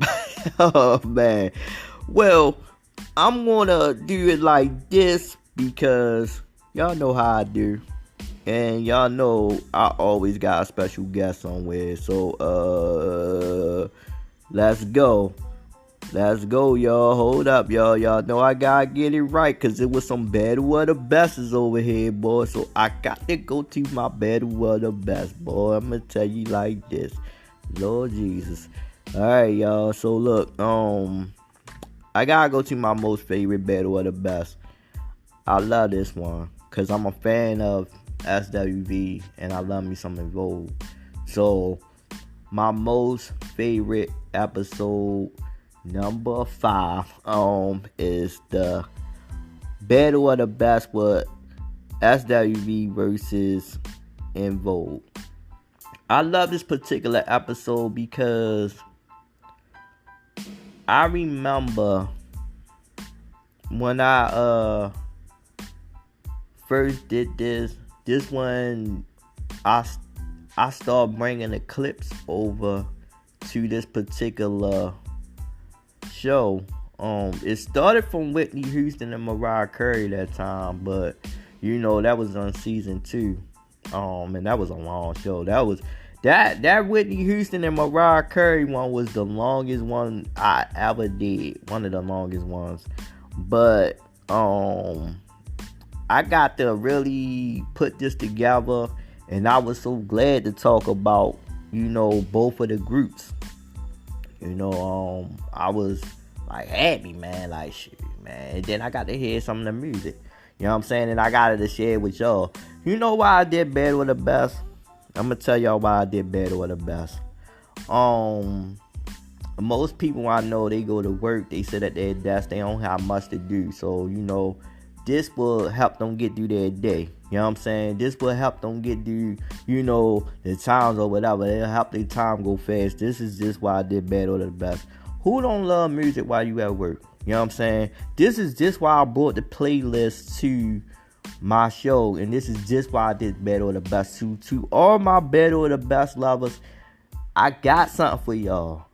A: Oh, man. Well, I'm gonna do it like this because y'all know how I do. And y'all know I always got a special guest somewhere. So, let's go. Let's go, y'all. Hold up, y'all. Y'all know I gotta get it right because it was some better of the bests over here, boy. So I got to go to my better of the best, boy. I'm gonna tell you like this. Lord Jesus. Alright, y'all. So look, I gotta go to my most favorite better of the best. I love this one because I'm a fan of SWV and I love me some Involved. So my most favorite episode, number 5, is the battle of the best with SWV versus Involved. I love this particular episode because I remember when I first did this one, I started bringing the clips over to this particular show. It started from Whitney Houston and Mariah Carey that time, but you know that was on season 2. And that was a long show. That Whitney Houston and Mariah Carey one was the longest one I ever did. One of the longest ones. But I got to really put this together, and I was so glad to talk about, you know, both of the groups. You know, I was like happy, man, like shit, man. And then I got to hear some of the music. You know what I'm saying? And I got to share with y'all. You know why I did better with the best? I'm gonna tell y'all why I did better with the best. Most people I know, they go to work, they sit at their desk, they don't have much to do. So, you know, this will help them get through their day. You know what I'm saying? This will help them get through, you know, the times or whatever. It'll help their time go fast. This is just why I did better with the best. Who don't love music while you at work? You know what I'm saying? This is just why I brought the playlist to my show, and this is just why I did better with the best. To all my better with the best lovers, I got something for y'all.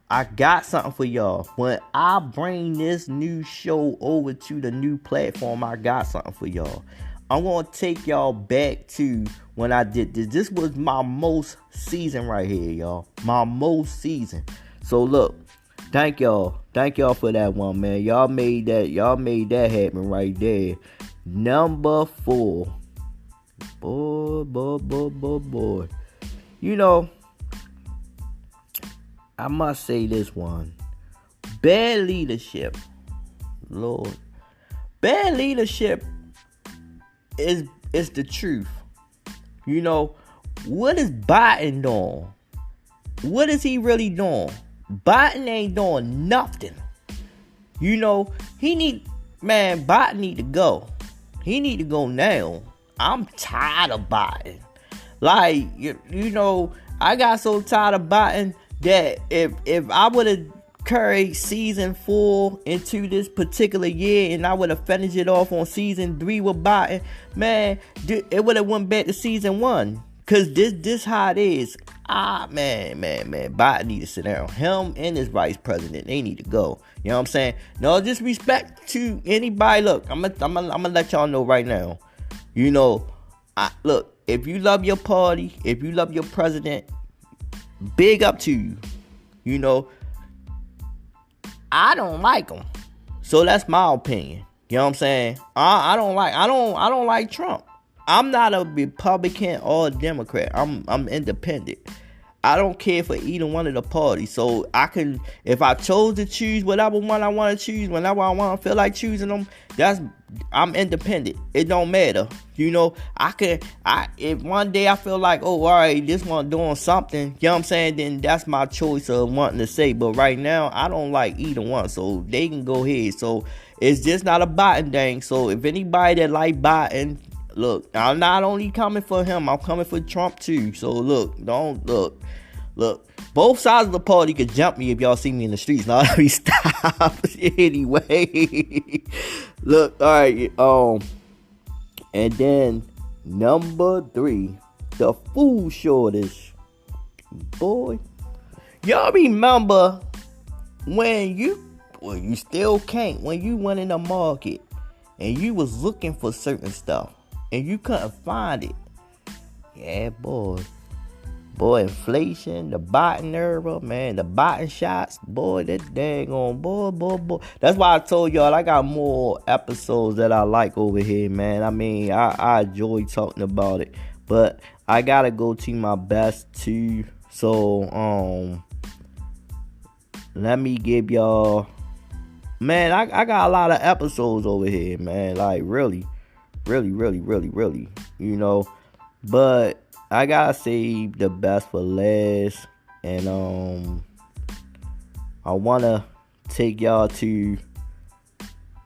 A: When I bring this new show over to the new platform, I got something for y'all. I'm gonna take y'all back to when I did this. This was my most season right here, y'all. My most season. So look, thank y'all for that one, man. Y'all made that happen right there. Number 4. Boy. You know, I must say this one. Bad leadership. Lord. Bad leadership is the truth. You know, what is Biden doing? What is he really doing? Biden ain't doing nothing. You know, Biden need to go. He need to go now. I'm tired of Biden. Like, you know, I got so tired of Biden that if I would have carried season 4 into this particular year and I would have finished it off on season 3 with Biden, man, it would have went back to season 1. Cause this how it is. Man, Biden need to sit down. Him and his vice president, they need to go. You know what I'm saying? No disrespect to anybody. Look, I'm gonna let y'all know right now. You know, look, if you love your party, if you love your president, big up to you. You know, I don't like him. So that's my opinion. You know what I'm saying? I don't like Trump. I'm not a Republican or a Democrat. I'm independent. I don't care for either one of the parties. So I can, if I chose to choose whatever one I want to choose, whenever I want to feel like choosing them, I'm independent. It don't matter. You know, if one day I feel like, oh, all right, this one doing something, you know what I'm saying, then that's my choice of wanting to say. But right now, I don't like either one. So they can go ahead. So it's just not a Biden thing. So if anybody that like Biden, look, I'm not only coming for him, I'm coming for Trump too. So look, both sides of the party could jump me if y'all see me in the streets. Now let me stop. Anyway, look, all right, and then number 3, the food shortage. Boy, y'all remember when you still can't, when you went in the market and you was looking for certain stuff and you couldn't find it. Yeah, boy, inflation, the Biden era, man, the Biden shots, boy, that daggone, boy. That's why I told y'all I got more episodes that I like over here, man. I mean, I enjoy talking about it, but I gotta go to my best too. So, let me give y'all, man, I got a lot of episodes over here, man, like really, you know, but I gotta save the best for last, and I wanna take y'all to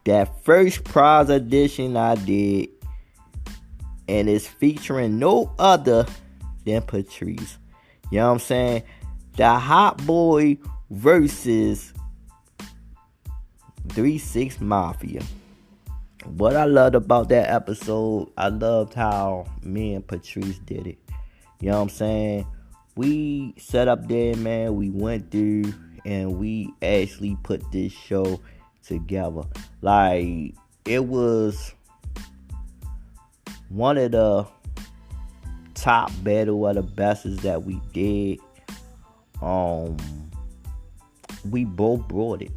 A: that first prize edition I did, and it's featuring no other than Patrice. You know what I'm saying? The Hot Boy versus 3-6 Mafia. What I loved about that episode, I loved how me and Patrice did it. You know what I'm saying? We set up there, man. We went through and we actually put this show together. Like, it was one of the top battle of the bestest that we did. We both brought it.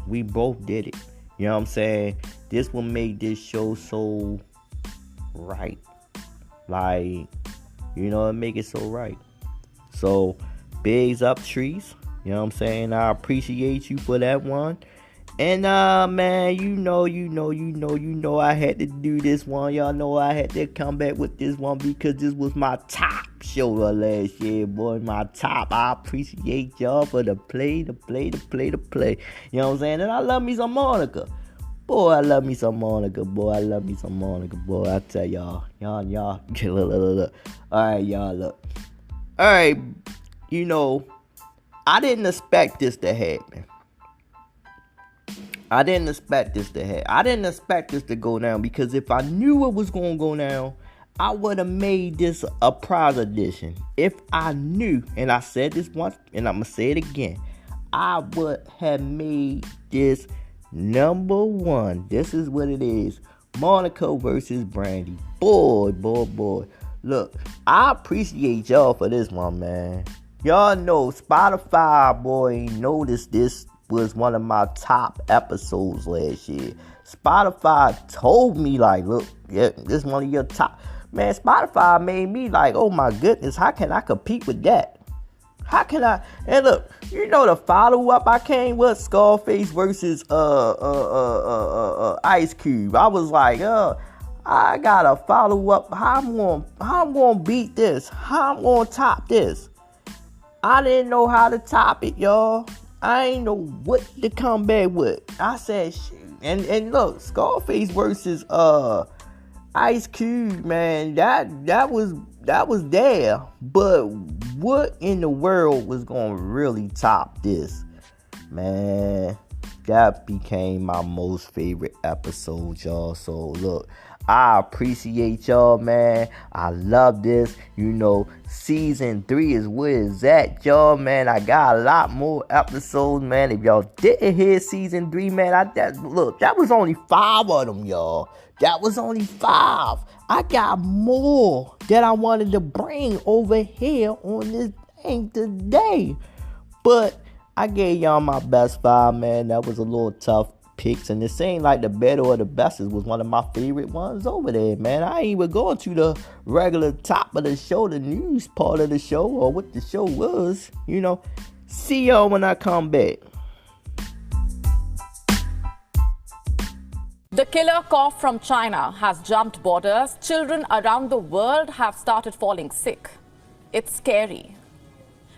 A: We both did it. You know what I'm saying? This will make this show so right. Like, you know, it make it so right. So, bigs up, Trees. You know what I'm saying? I appreciate you for that one. And, man, you know, I had to do this one. Y'all know I had to come back with this one because this was my top show of last year, boy. My top. I appreciate y'all for the play. You know what I'm saying? And I love me some Monica. Boy, I love me some Monica, boy. I tell y'all. Look. Alright, y'all, look. Alright, you know, I didn't expect this to happen. I didn't expect this to go down, because if I knew it was going to go down, I would have made this a prize edition. If I knew, and I said this once, and I'm going to say it again, I would have made this number 1. This is what it is. Monica versus Brandy. Boy. Look, I appreciate y'all for this one, man. Y'all know Spotify, boy, noticed this was one of my top episodes last year. Spotify told me, like, look, yeah, this is one of your top. Man, Spotify made me like, oh my goodness, how can I compete with that? How can I? And look, you know the follow-up I came with, Scarface versus Ice Cube. I was like, I gotta follow up. How I'm gonna beat this? How I'm gonna top this? I didn't know how to top it, y'all. I ain't know what to come back with. I said, shit. And look, Scarface versus Ice Cube, man, that was there. But what in the world was gonna really top this? Man, that became my most favorite episode, y'all. So look, I appreciate y'all, man. I love this. You know, season 3 is where it's at, y'all, man. I got a lot more episodes, man. If y'all didn't hear season 3, man, that was only 5 of them, y'all. That was only 5. I got more that I wanted to bring over here on this thing today. But I gave y'all my best 5, man. That was a little tough. picks, and it seemed like the better or the best was one of my favorite ones over there, man. I ain't even going to the regular top of the show, the news part of the show, or what the show was, See y'all when I come back.
C: The killer cough from China has jumped borders. Children around the world have started falling sick. It's scary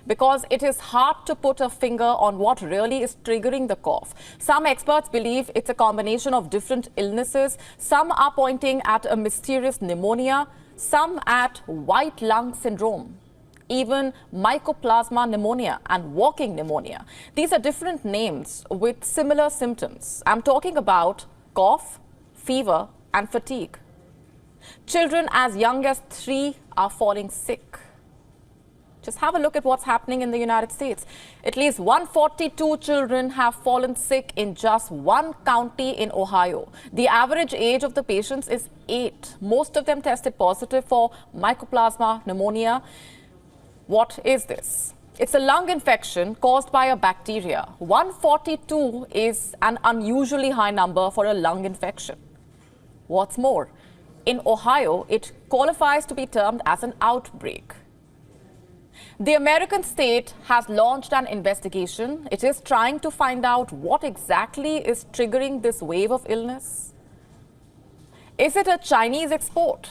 C: because it is hard to put a finger on what really is triggering the cough. Some experts believe it's a combination of different illnesses. Some are pointing at a mysterious pneumonia, some at white lung syndrome, even mycoplasma pneumonia and walking pneumonia. These are different names with similar symptoms. I'm talking about cough, fever, and fatigue. Children as young as 3 are falling sick. Just have a look at what's happening in the United States. At least 142 children have fallen sick in just one county in Ohio. The average age of the patients is 8. Most of them tested positive for mycoplasma pneumonia. What is this? It's a lung infection caused by a bacteria. 142 is an unusually high number for a lung infection. What's more, in Ohio, it qualifies to be termed as an outbreak. The American state has launched an investigation. It is trying to find out what exactly is triggering this wave of illness. Is it a Chinese export?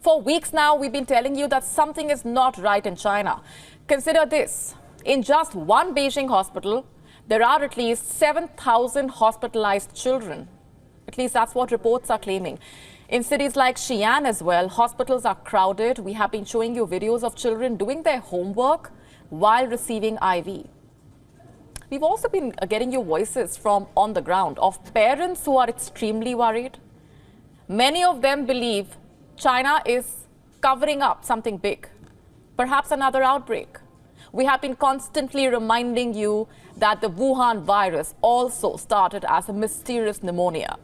C: For weeks now, we've been telling you that something is not right in China. Consider this. In just one Beijing hospital, there are at least 7,000 hospitalized children. At least that's what reports are claiming. In cities like Sk1 as well, hospitals are crowded. We have been showing you videos of children doing their homework while receiving IV. We've also been getting you voices from on the ground of parents who are extremely worried. Many of them believe China is covering up something big, perhaps another outbreak. We have been constantly reminding you that the Wuhan virus also started as a mysterious pneumonia.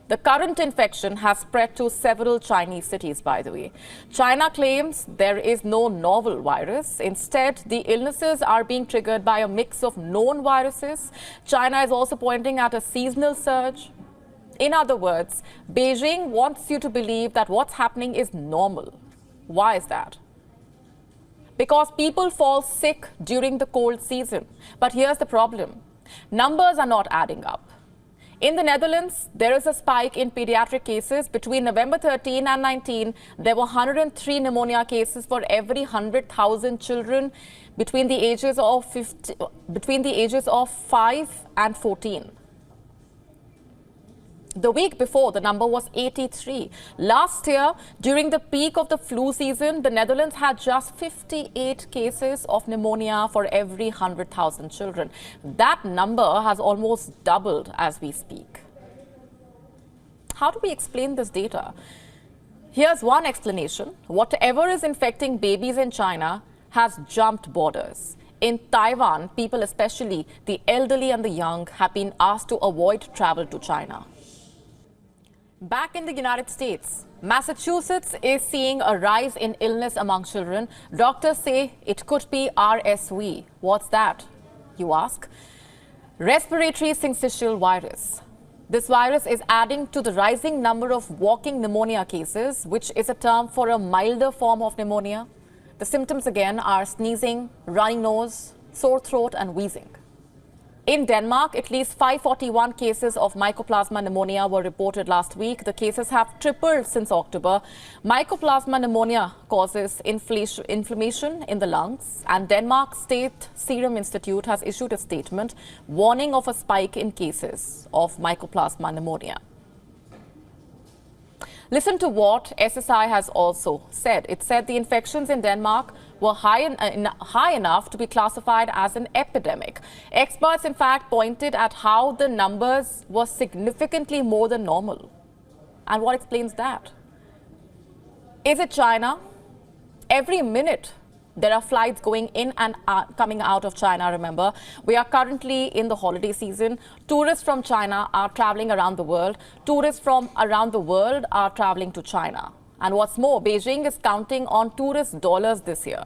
C: The current infection has spread to several Chinese cities, by the way. China claims there is no novel virus. Instead, the illnesses are being triggered by a mix of known viruses. China is also pointing at a seasonal surge. In other words, Beijing wants you to believe that what's happening is normal. Why is that? Because people fall sick during the cold season. But here's the problem. Numbers are not adding up. In the Netherlands, there is a spike in pediatric cases. Between November 13 and 19, there were 103 pneumonia cases for every 100,000 children between the ages of 5 and 14. The week before, the number was 83. Last year, during the peak of the flu season, the Netherlands had just 58 cases of pneumonia for every 100,000 children. That number has almost doubled as we speak. How do we explain this data? Here's one explanation. Whatever is infecting babies in China has jumped borders. In Taiwan, people, especially the elderly and the young, have been asked to avoid travel to China. Back in the United States, Massachusetts is seeing a rise in illness among children. Doctors say it could be RSV. What's that, you ask? Respiratory syncytial virus. This virus is adding to the rising number of walking pneumonia cases, which is a term for a milder form of pneumonia. The symptoms again are sneezing, runny nose, sore throat, and wheezing. In Denmark, at least 541 cases of mycoplasma pneumonia were reported last week. The cases have tripled since October. Mycoplasma pneumonia causes inflammation in the lungs, and Denmark State Serum Institute has issued a statement warning of a spike in cases of mycoplasma pneumonia. Listen to what SSI has also said. It said the infections in Denmark were high enough to be classified as an epidemic. Experts, in fact, pointed at how the numbers were significantly more than normal. And what explains that? Is it China? Every minute, there are flights going in and coming out of China, remember. We are currently in the holiday season. Tourists from China are traveling around the world. Tourists from around the world are traveling to China. And what's more, Beijing is counting on tourist dollars this year.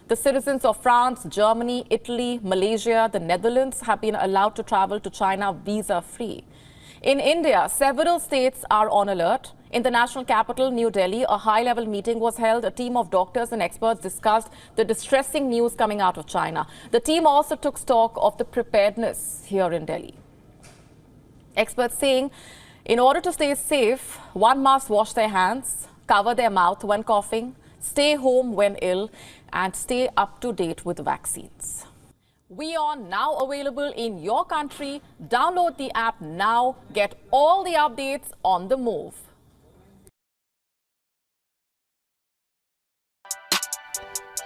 C: The citizens of France, Germany, Italy, Malaysia, the Netherlands have been allowed to travel to China visa-free. In India, several states are on alert. In the national capital, New Delhi, a high-level meeting was held. A team of doctors and experts discussed the distressing news coming out of China. The team also took stock of the preparedness here in Delhi. Experts saying, in order to stay safe, one must wash their hands, cover their mouth when coughing, stay home when ill, and stay up to date with vaccines. We are now available in your country. Download the app now. Get all the updates on the move.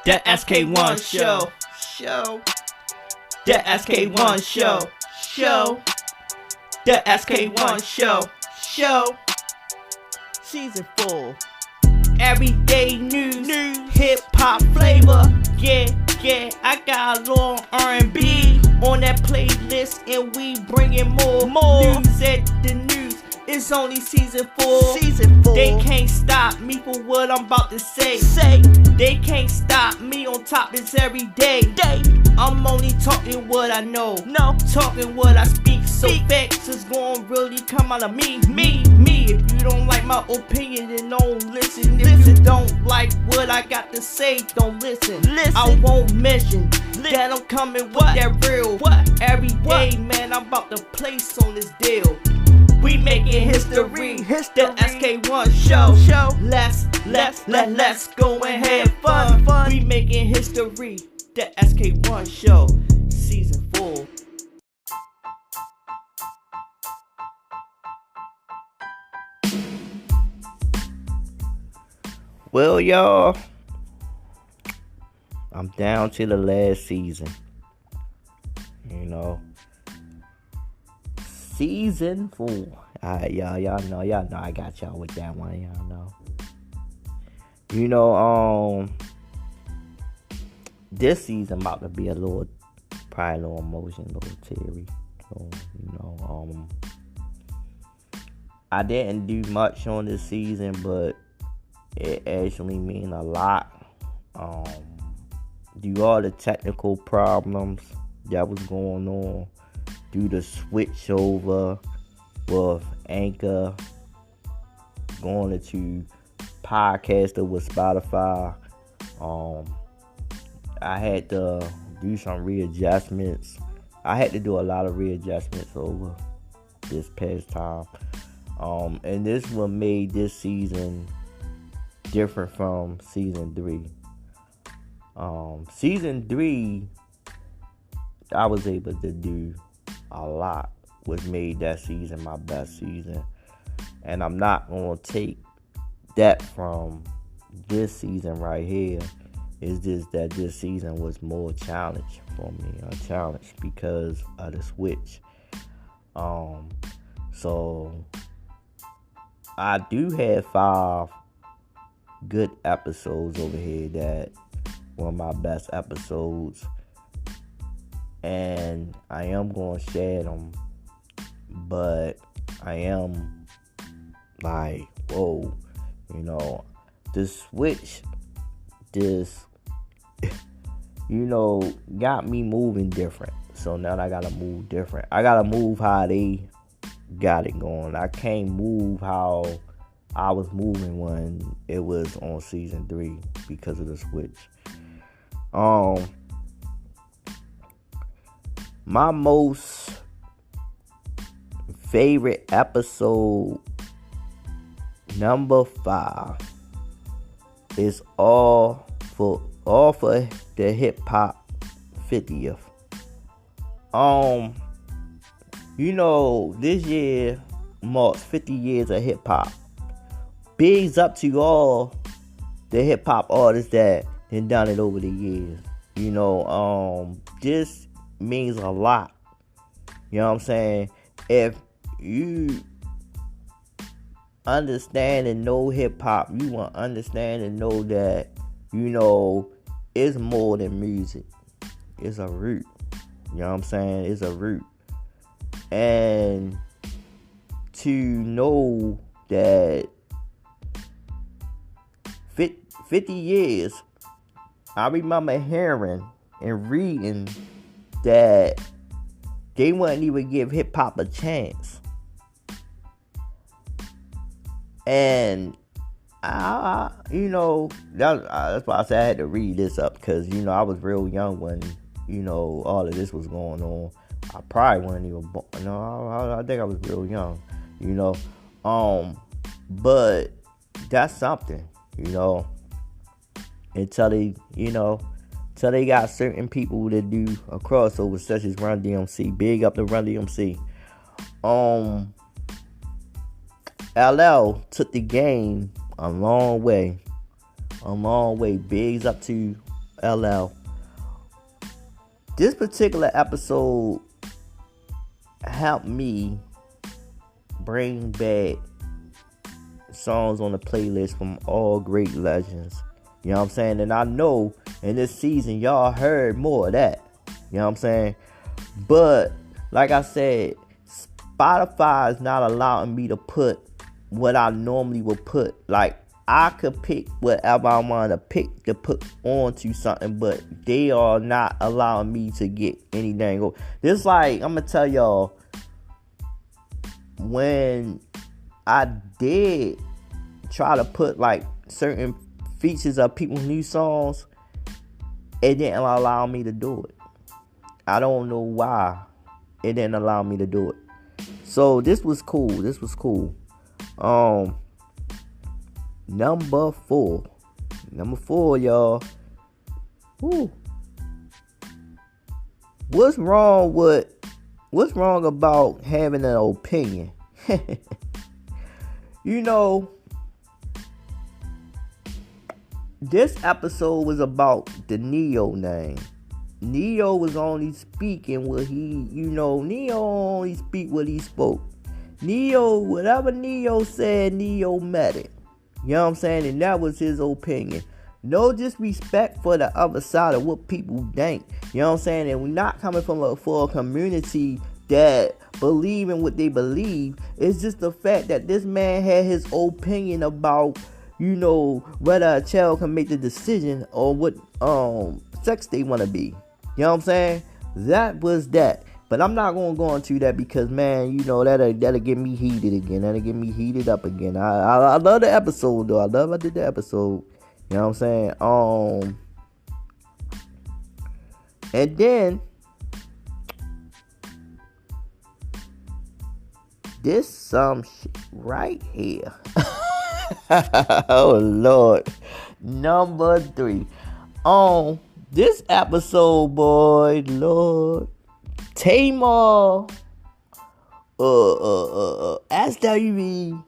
B: The Sk1 show. The Sk1 show. The Sk1 show. Season 4. Everyday news. Hip hop flavor. Yeah, I got a long R&B on that playlist, and we bringing more news at the news. It's only season 4. They can't stop me for what I'm about to say. They can't stop me on topics every day. I'm only talking what I know. Talking what I speak. So facts is gonna really come out of me. If you don't like my opinion, then don't listen. If you don't like what I got to say, don't listen. I won't mention that I'm coming with that real. Every day, man, I'm about to place on this deal. We making history. The Sk1 show. Let's go and have fun. We making history. The Sk1 show. Season 4.
A: Well, y'all, I'm down to the last season. You know, season 4. Y'all know I got y'all with that one. Y'all know. You know, this season about to be probably a little emotional, a little teary. So, you know, I didn't do much on this season, but it actually mean a lot. Due all the technical problems that was going on, due to switch over with Anchor, going into podcaster with Spotify, I had to do some readjustments. I had to do a lot of readjustments over this past time. And this what made this season different from season 3. Season 3, I was able to do a lot, which made that season my best season. And I'm not going to take that from this season right here. It's just that this season was more challenge for me. A challenge because of the switch. So I do have 5 good episodes over here that were my best episodes, and I am going to share them, but I am like, whoa, you know, the switch, this, you know, got me moving different. So now I gotta move different. I gotta move how they got it going. I can't move how I was moving when it was on season 3 because of the switch. My most favorite episode, number 5, is all for the hip hop 50th. You know, this year marks 50 years of hip hop. Bigs up to all the hip hop artists that have done it over the years. You know, this means a lot. You know what I'm saying? If you understand and know hip hop, you will understand and know that, you know, it's more than music. It's a root. You know what I'm saying? It's a root. And to know that 50 years, I remember hearing and reading that they wouldn't even give hip hop a chance. And that's why I said I had to read this up, because I was real young when all of this was going on. I probably wasn't even born. I think I was real young. But that's something. Until they got certain people that do a crossover, such as Run DMC. Big up to Run DMC. LL took the game a long way. Bigs up to LL. This particular episode helped me bring back songs on the playlist from all great legends. You know what I'm saying? And I know in this season y'all heard more of that. You know what I'm saying? But like I said, Spotify is not allowing me to put what I normally would put. Like, I could pick whatever I want to pick to put onto something, but they are not allowing me to get anything. This, like, I'm gonna tell y'all, when I did try to put like certain features of people's new songs, it didn't allow me to do it. I don't know why it didn't allow me to do it. So this was cool. Number four, y'all. Woo. What's wrong about having an opinion? This episode was about the Neo name. Neo was only speaking what Neo only speak what he spoke. Whatever Neo said, Neo met it. You know what I'm saying? And that was his opinion. No disrespect for the other side of what people think. You know what I'm saying? And we're not coming from for a community that believe in what they believe. It's just the fact that this man had his opinion about, whether a child can make the decision or what sex they want to be. You know what I'm saying? That was that. But I'm not going to go into that because, man, that'll get me heated again. That'll get me heated up again. I love the episode, though. I did the episode. You know what I'm saying? And then, this some shit right here. Oh, Lord. Number 3. This episode, boy, Lord. Tamar, SWV,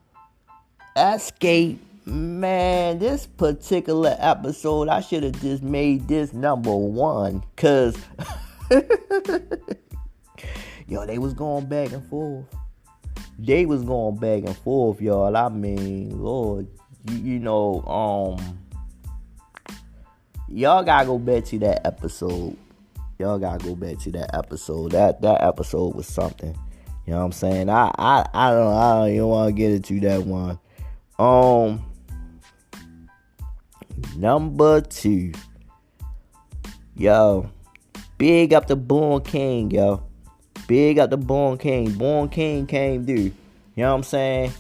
A: Escape, man, this particular episode, I should have just made this number 1, cause, they was going back and forth. Y'all. I mean, Lord, y'all gotta go back to that episode. That episode was something. You know what I'm saying? I don't even want to get into that one. Number 2. Yo, big up the Born King, yo. Big up the Born King. Born King came through. You know what I'm saying?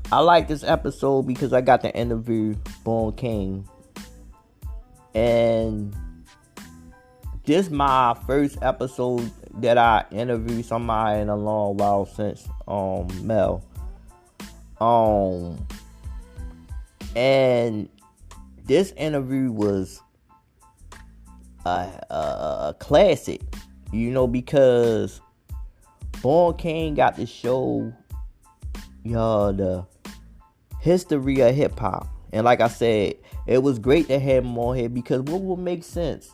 A: I like this episode because I got to interview Born King. And this my first episode that I interviewed somebody in a long while since Mel. And this interview was a classic, because Born King got to show y'all the history of hip hop. And like I said, it was great to have him on here, because what would make sense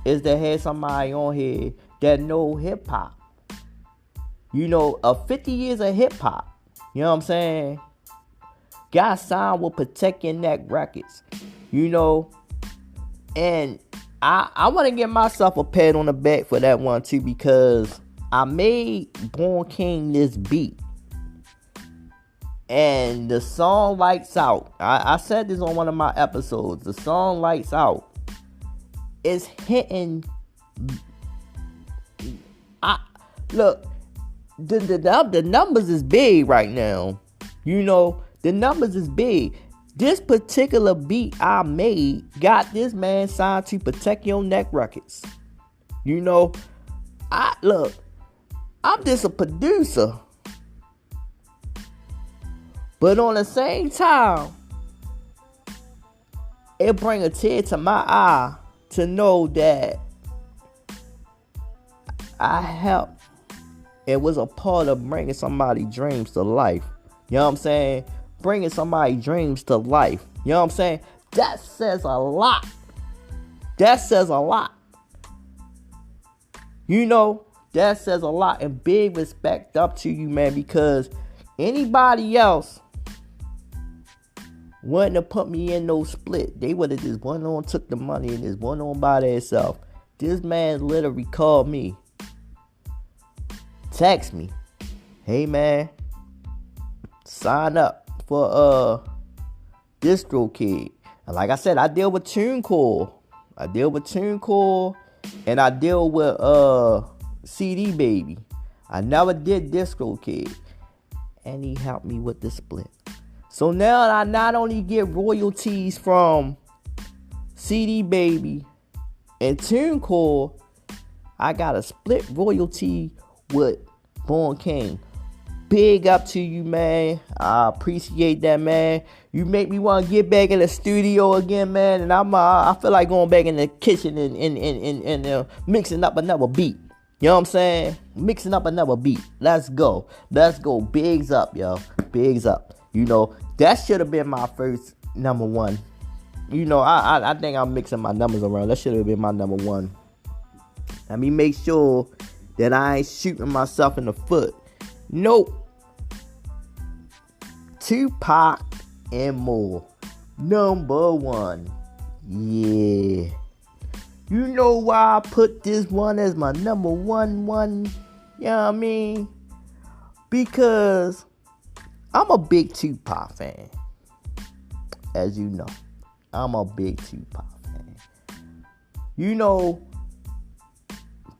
A: is to have somebody on here that know hip hop. 50 years of hip hop. You know what I'm saying? Got signed with Protect Your Neck Records. And I want to give myself a pat on the back for that one too, because I made Born King this beat. And the song Lights Out, I said this on one of my episodes. The song Lights Out is hitting. Look, the numbers is big right now. You know, the numbers is big. This particular beat I made got this man signed to Protect Your Neck Records. You know, I'm just a producer. But on the same time, it bring a tear to my eye to know that I helped. It was a part of bringing somebody's dreams to life. You know what I'm saying? Bringing somebody's dreams to life. You know what I'm saying? That says a lot. That says a lot. You know, that says a lot. And big respect up to you, man, because anybody else wouldn't have put me in no split. They would have just went on, took the money, and just went on by themselves. This man literally called me, text me, hey man, sign up for DistroKid. And like I said, I deal with TuneCore. And I deal with CD Baby. I never did DistroKid. And he helped me with the split. So now I not only get royalties from CD Baby and TuneCore, I got a split royalty with Born King. Big up to you, man. I appreciate that, man. You make me want to get back in the studio again, man. And I feel like going back in the kitchen and mixing up another beat. You know what I'm saying? Mixing up another beat. Let's go. Bigs up, yo. Bigs up. You know, that should have been my first number one. You know, I think I'm mixing my numbers around. That should have been my number one. Let me make sure that I ain't shooting myself in the foot. Nope. Tupac and more. Number one. Yeah. You know why I put this one as my number one? You know what I mean? Because I'm a big Tupac fan. As you know, I'm a big Tupac fan. You know,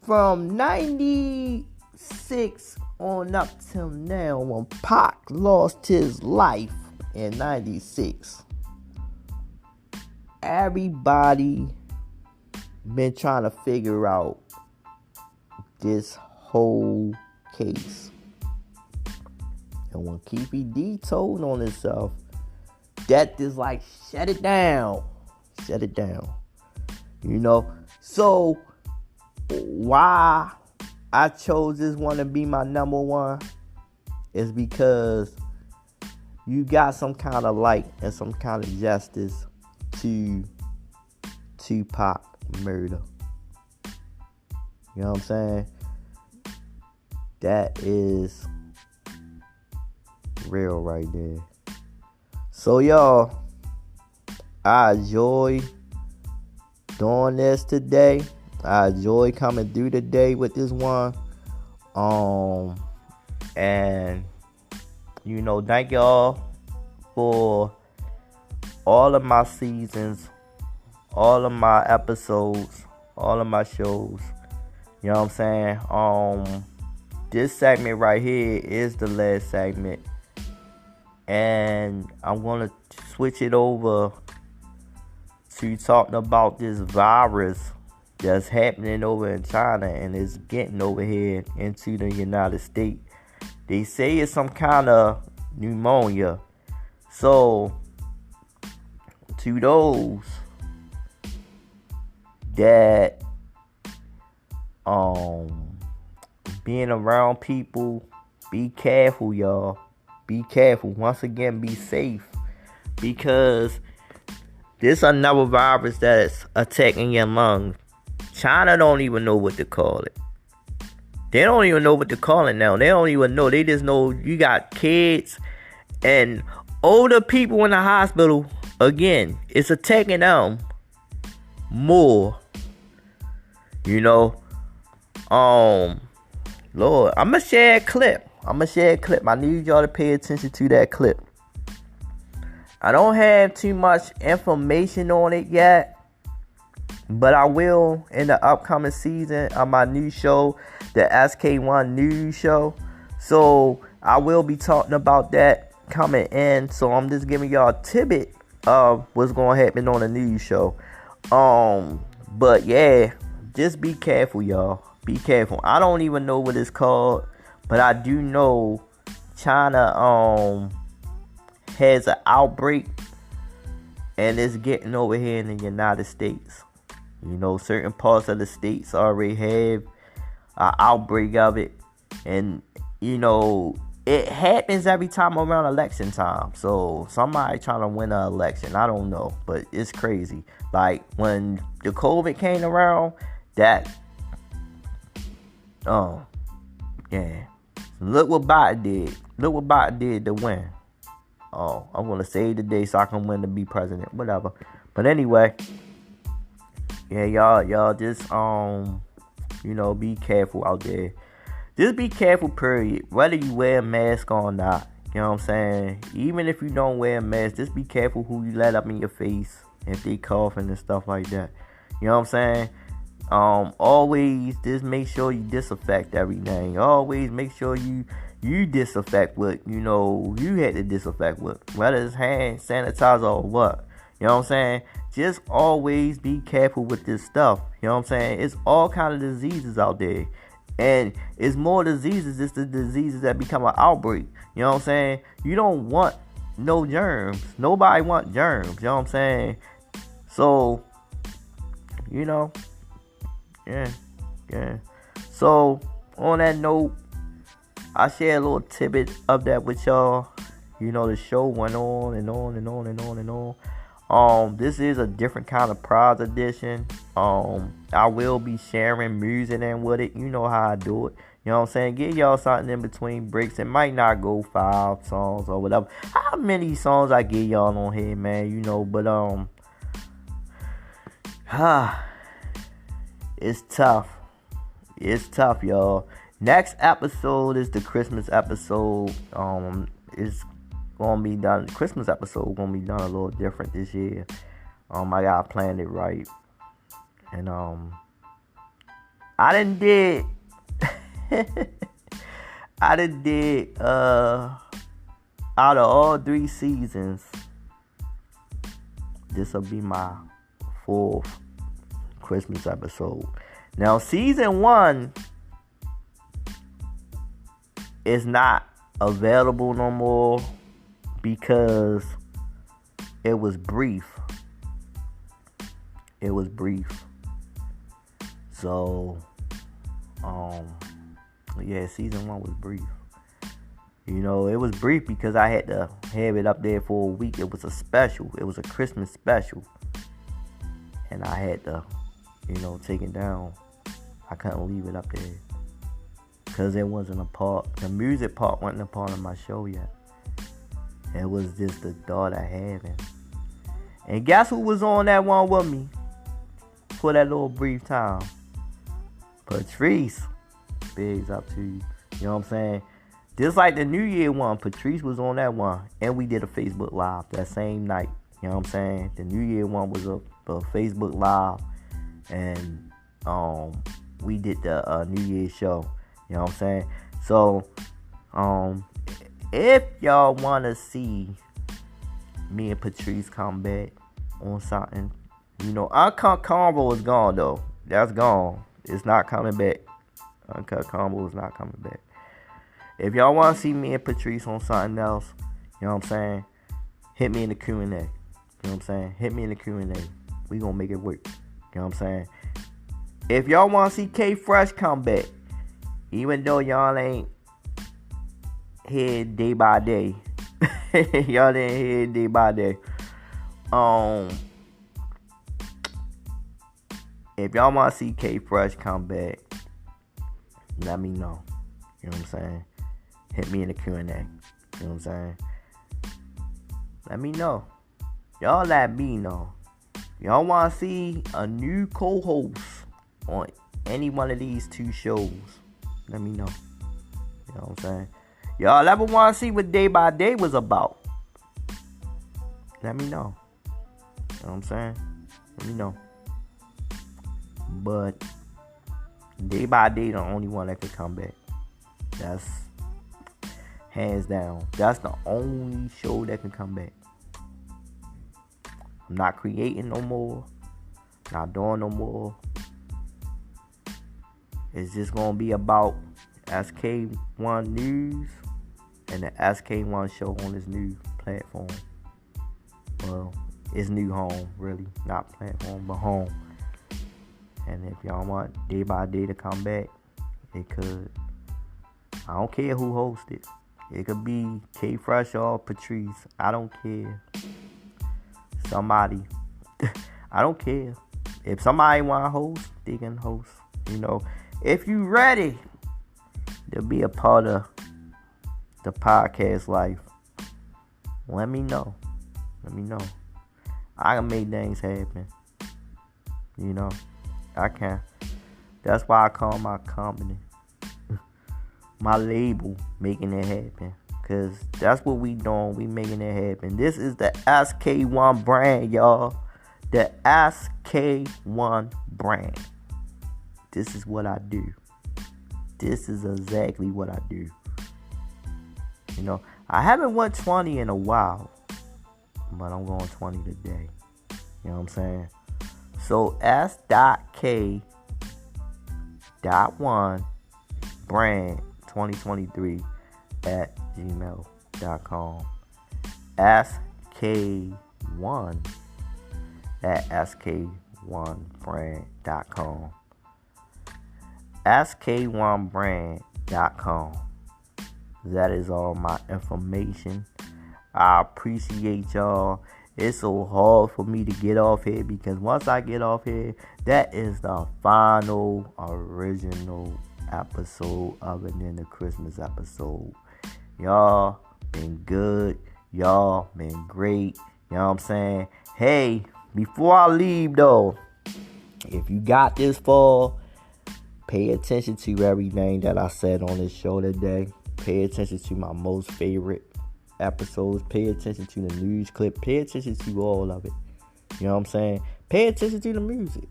A: from 96 on up till now, when Pac lost his life in 96, everybody been trying to figure out this whole case. And when Keefy D told on himself, that is like, shut it down. You know, so why I chose this one to be my number one is because you got some kind of light and some kind of justice to Tupac murder. You know what I'm saying? That is real right there. So y'all, I enjoy doing this today. I enjoy coming through today with this one. And you know, thank y'all for all of my seasons, all of my episodes, all of my shows. You know what I'm saying? This segment right here is the last segment. And I'm gonna switch it over to talking about this virus that's happening over in China and is getting over here into the United States. They say it's some kind of pneumonia. So, to those that being around people, be careful, y'all. Be careful. Once again, be safe. Because this another virus that is attacking your lungs. China don't even know what to call it. They don't even know what to call it now. They don't even know. They just know you got kids and older people in the hospital. Again, it's attacking them more. You know, Lord, I'm gonna share a clip. I'm going to share a clip. I need y'all to pay attention to that clip. I don't have too much information on it yet, but I will in the upcoming season of my new show, the Sk1 News Show. So I will be talking about that coming in. So I'm just giving y'all a tidbit of what's going to happen on the news show. But yeah, just be careful, y'all. Be careful. I don't even know what it's called, but I do know China has an outbreak, and it's getting over here in the United States. You know, certain parts of the states already have an outbreak of it, and you know, it happens every time around election time. So somebody trying to win an election, I don't know, but it's crazy. Like when the COVID came around, that yeah, look what Biden did. Look what Biden did to win. Oh, I'm gonna save the day so I can win to be president, whatever. But anyway, yeah, y'all just you know, be careful out there. Just be careful, period. Whether you wear a mask or not. You know what I'm saying? Even if you don't wear a mask, just be careful who you let up in your face if they coughing and stuff like that. You know what I'm saying? Always just make sure you disinfect everything. Always make sure you disinfect what you know you had to disinfect with, whether it's hand sanitizer or what. You know what I'm saying? Just always be careful with this stuff. You know what I'm saying? It's all kind of diseases out there, and it's more diseases. It's the diseases that become an outbreak. You know what I'm saying? You don't want no germs. Nobody want germs. You know what I'm saying? So, you know, yeah. So, on that note, I share a little tidbit of that with y'all. You know, the show went on and on and on and on and on. This is a different kind of prize edition. I will be sharing music and with it. You know how I do it. You know what I'm saying? Give y'all something in between breaks. It might not go 5 songs or whatever. How many songs I give y'all on here, man? You know, but it's tough. It's tough, y'all. Next episode is the Christmas episode. It's gonna be done. The Christmas episode gonna be done a little different this year. I gotta plan it right, and I done did. I done did. Out of all 3 seasons, this will be my 4th Christmas episode. Now, season 1 is not available no more because it was brief. So, yeah, season 1 was brief. You know, it was brief because I had to have it up there for a week. It was a special. It was a Christmas special. And I had to, you know, take it down. I couldn't leave it up there. Because it wasn't a part. The music part wasn't a part of my show yet. It was just the thought I had. And guess who was on that one with me for that little brief time? Patrice. Bigs up to you. You know what I'm saying? Just like the New Year one, Patrice was on that one. And we did a Facebook Live that same night. You know what I'm saying? The New Year one was a Facebook Live. And we did the New Year's show. You know what I'm saying? So, if y'all want to see me and Patrice come back on something, you know, Uncut Combo is gone, though. That's gone. It's not coming back. Uncut Combo is not coming back. If y'all want to see me and Patrice on something else, you know what I'm saying? Hit me in the Q&A. You know what I'm saying? Hit me in the Q&A. We gonna make it work. You know what I'm saying? If y'all want to see K Fresh come back, even though y'all ain't here day by day. Y'all ain't here day by day. If y'all want to see K Fresh come back, let me know. You know what I'm saying? Hit me in the Q&A. You know what I'm saying? Let me know. Y'all let me know. Y'all want to see a new co-host on any one of these 2 shows? Let me know. You know what I'm saying? Y'all ever want to see what Day by Day was about? Let me know. You know what I'm saying? Let me know. But Day by Day the only one that could come back. That's hands down. That's the only show that can come back. I'm not creating no more. Not doing no more. It's just gonna be about Sk1 News and the Sk1 show on this new platform. Well, it's new home, really. Not platform, but home. And if y'all want Day by Day to come back, it could. I don't care who hosts it. It could be K Fresh or Patrice. I don't care. Somebody. I don't care. If somebody want to host, they can host. You know, if you ready to be a part of the podcast life, let me know. Let me know. I can make things happen. You know, I can. That's why I call my company, my label, Making It Happen. Because that's what we doing. We making it happen. This is the Sk1 brand, y'all. The Sk1 brand. This is what I do. This is exactly what I do. You know, I haven't won 20 in a while, but I'm going 20 today. You know what I'm saying? So S.K.1 brand 2023 at gmail.com. Sk1 at sk1brand.com. sk1brand.com. That is all my information. I appreciate y'all. It's so hard for me to get off here because once I get off here, that is the final original episode other than the Christmas episode. Y'all been good. Y'all been great. You know what I'm saying? Hey, before I leave though, if you got this far, pay attention to everything that I said on this show today. Pay attention to my most favorite episodes. Pay attention to the news clip. Pay attention to all of it. You know what I'm saying? Pay attention to the music.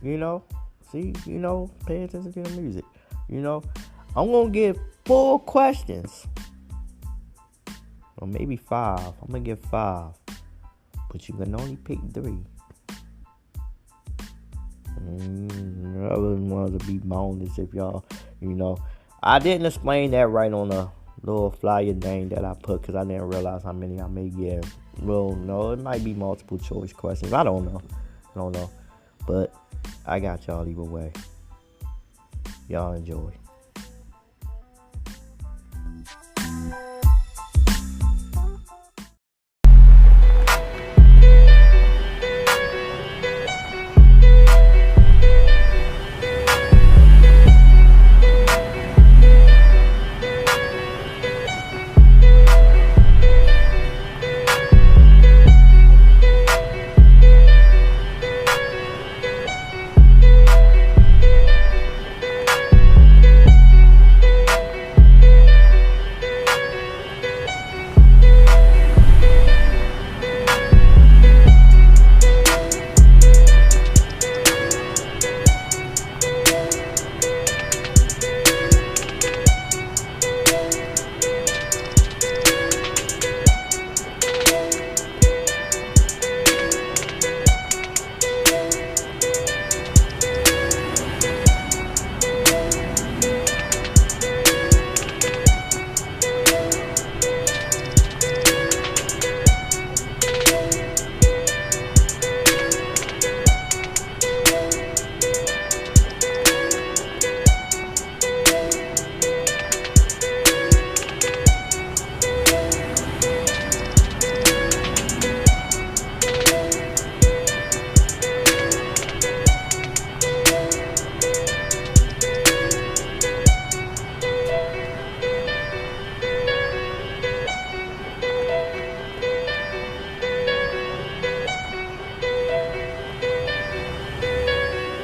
A: You know? See? You know? Pay attention to the music. You know? I'm going to give 4 questions. Or maybe 5. I'm going to give 5. But you can only pick 3. I wouldn't want to be bonus if y'all, you know. I didn't explain that right on the little flyer thing that I put because I didn't realize how many I may get. Well, no, it might be multiple choice questions. I don't know. But I got y'all either way. Y'all enjoy.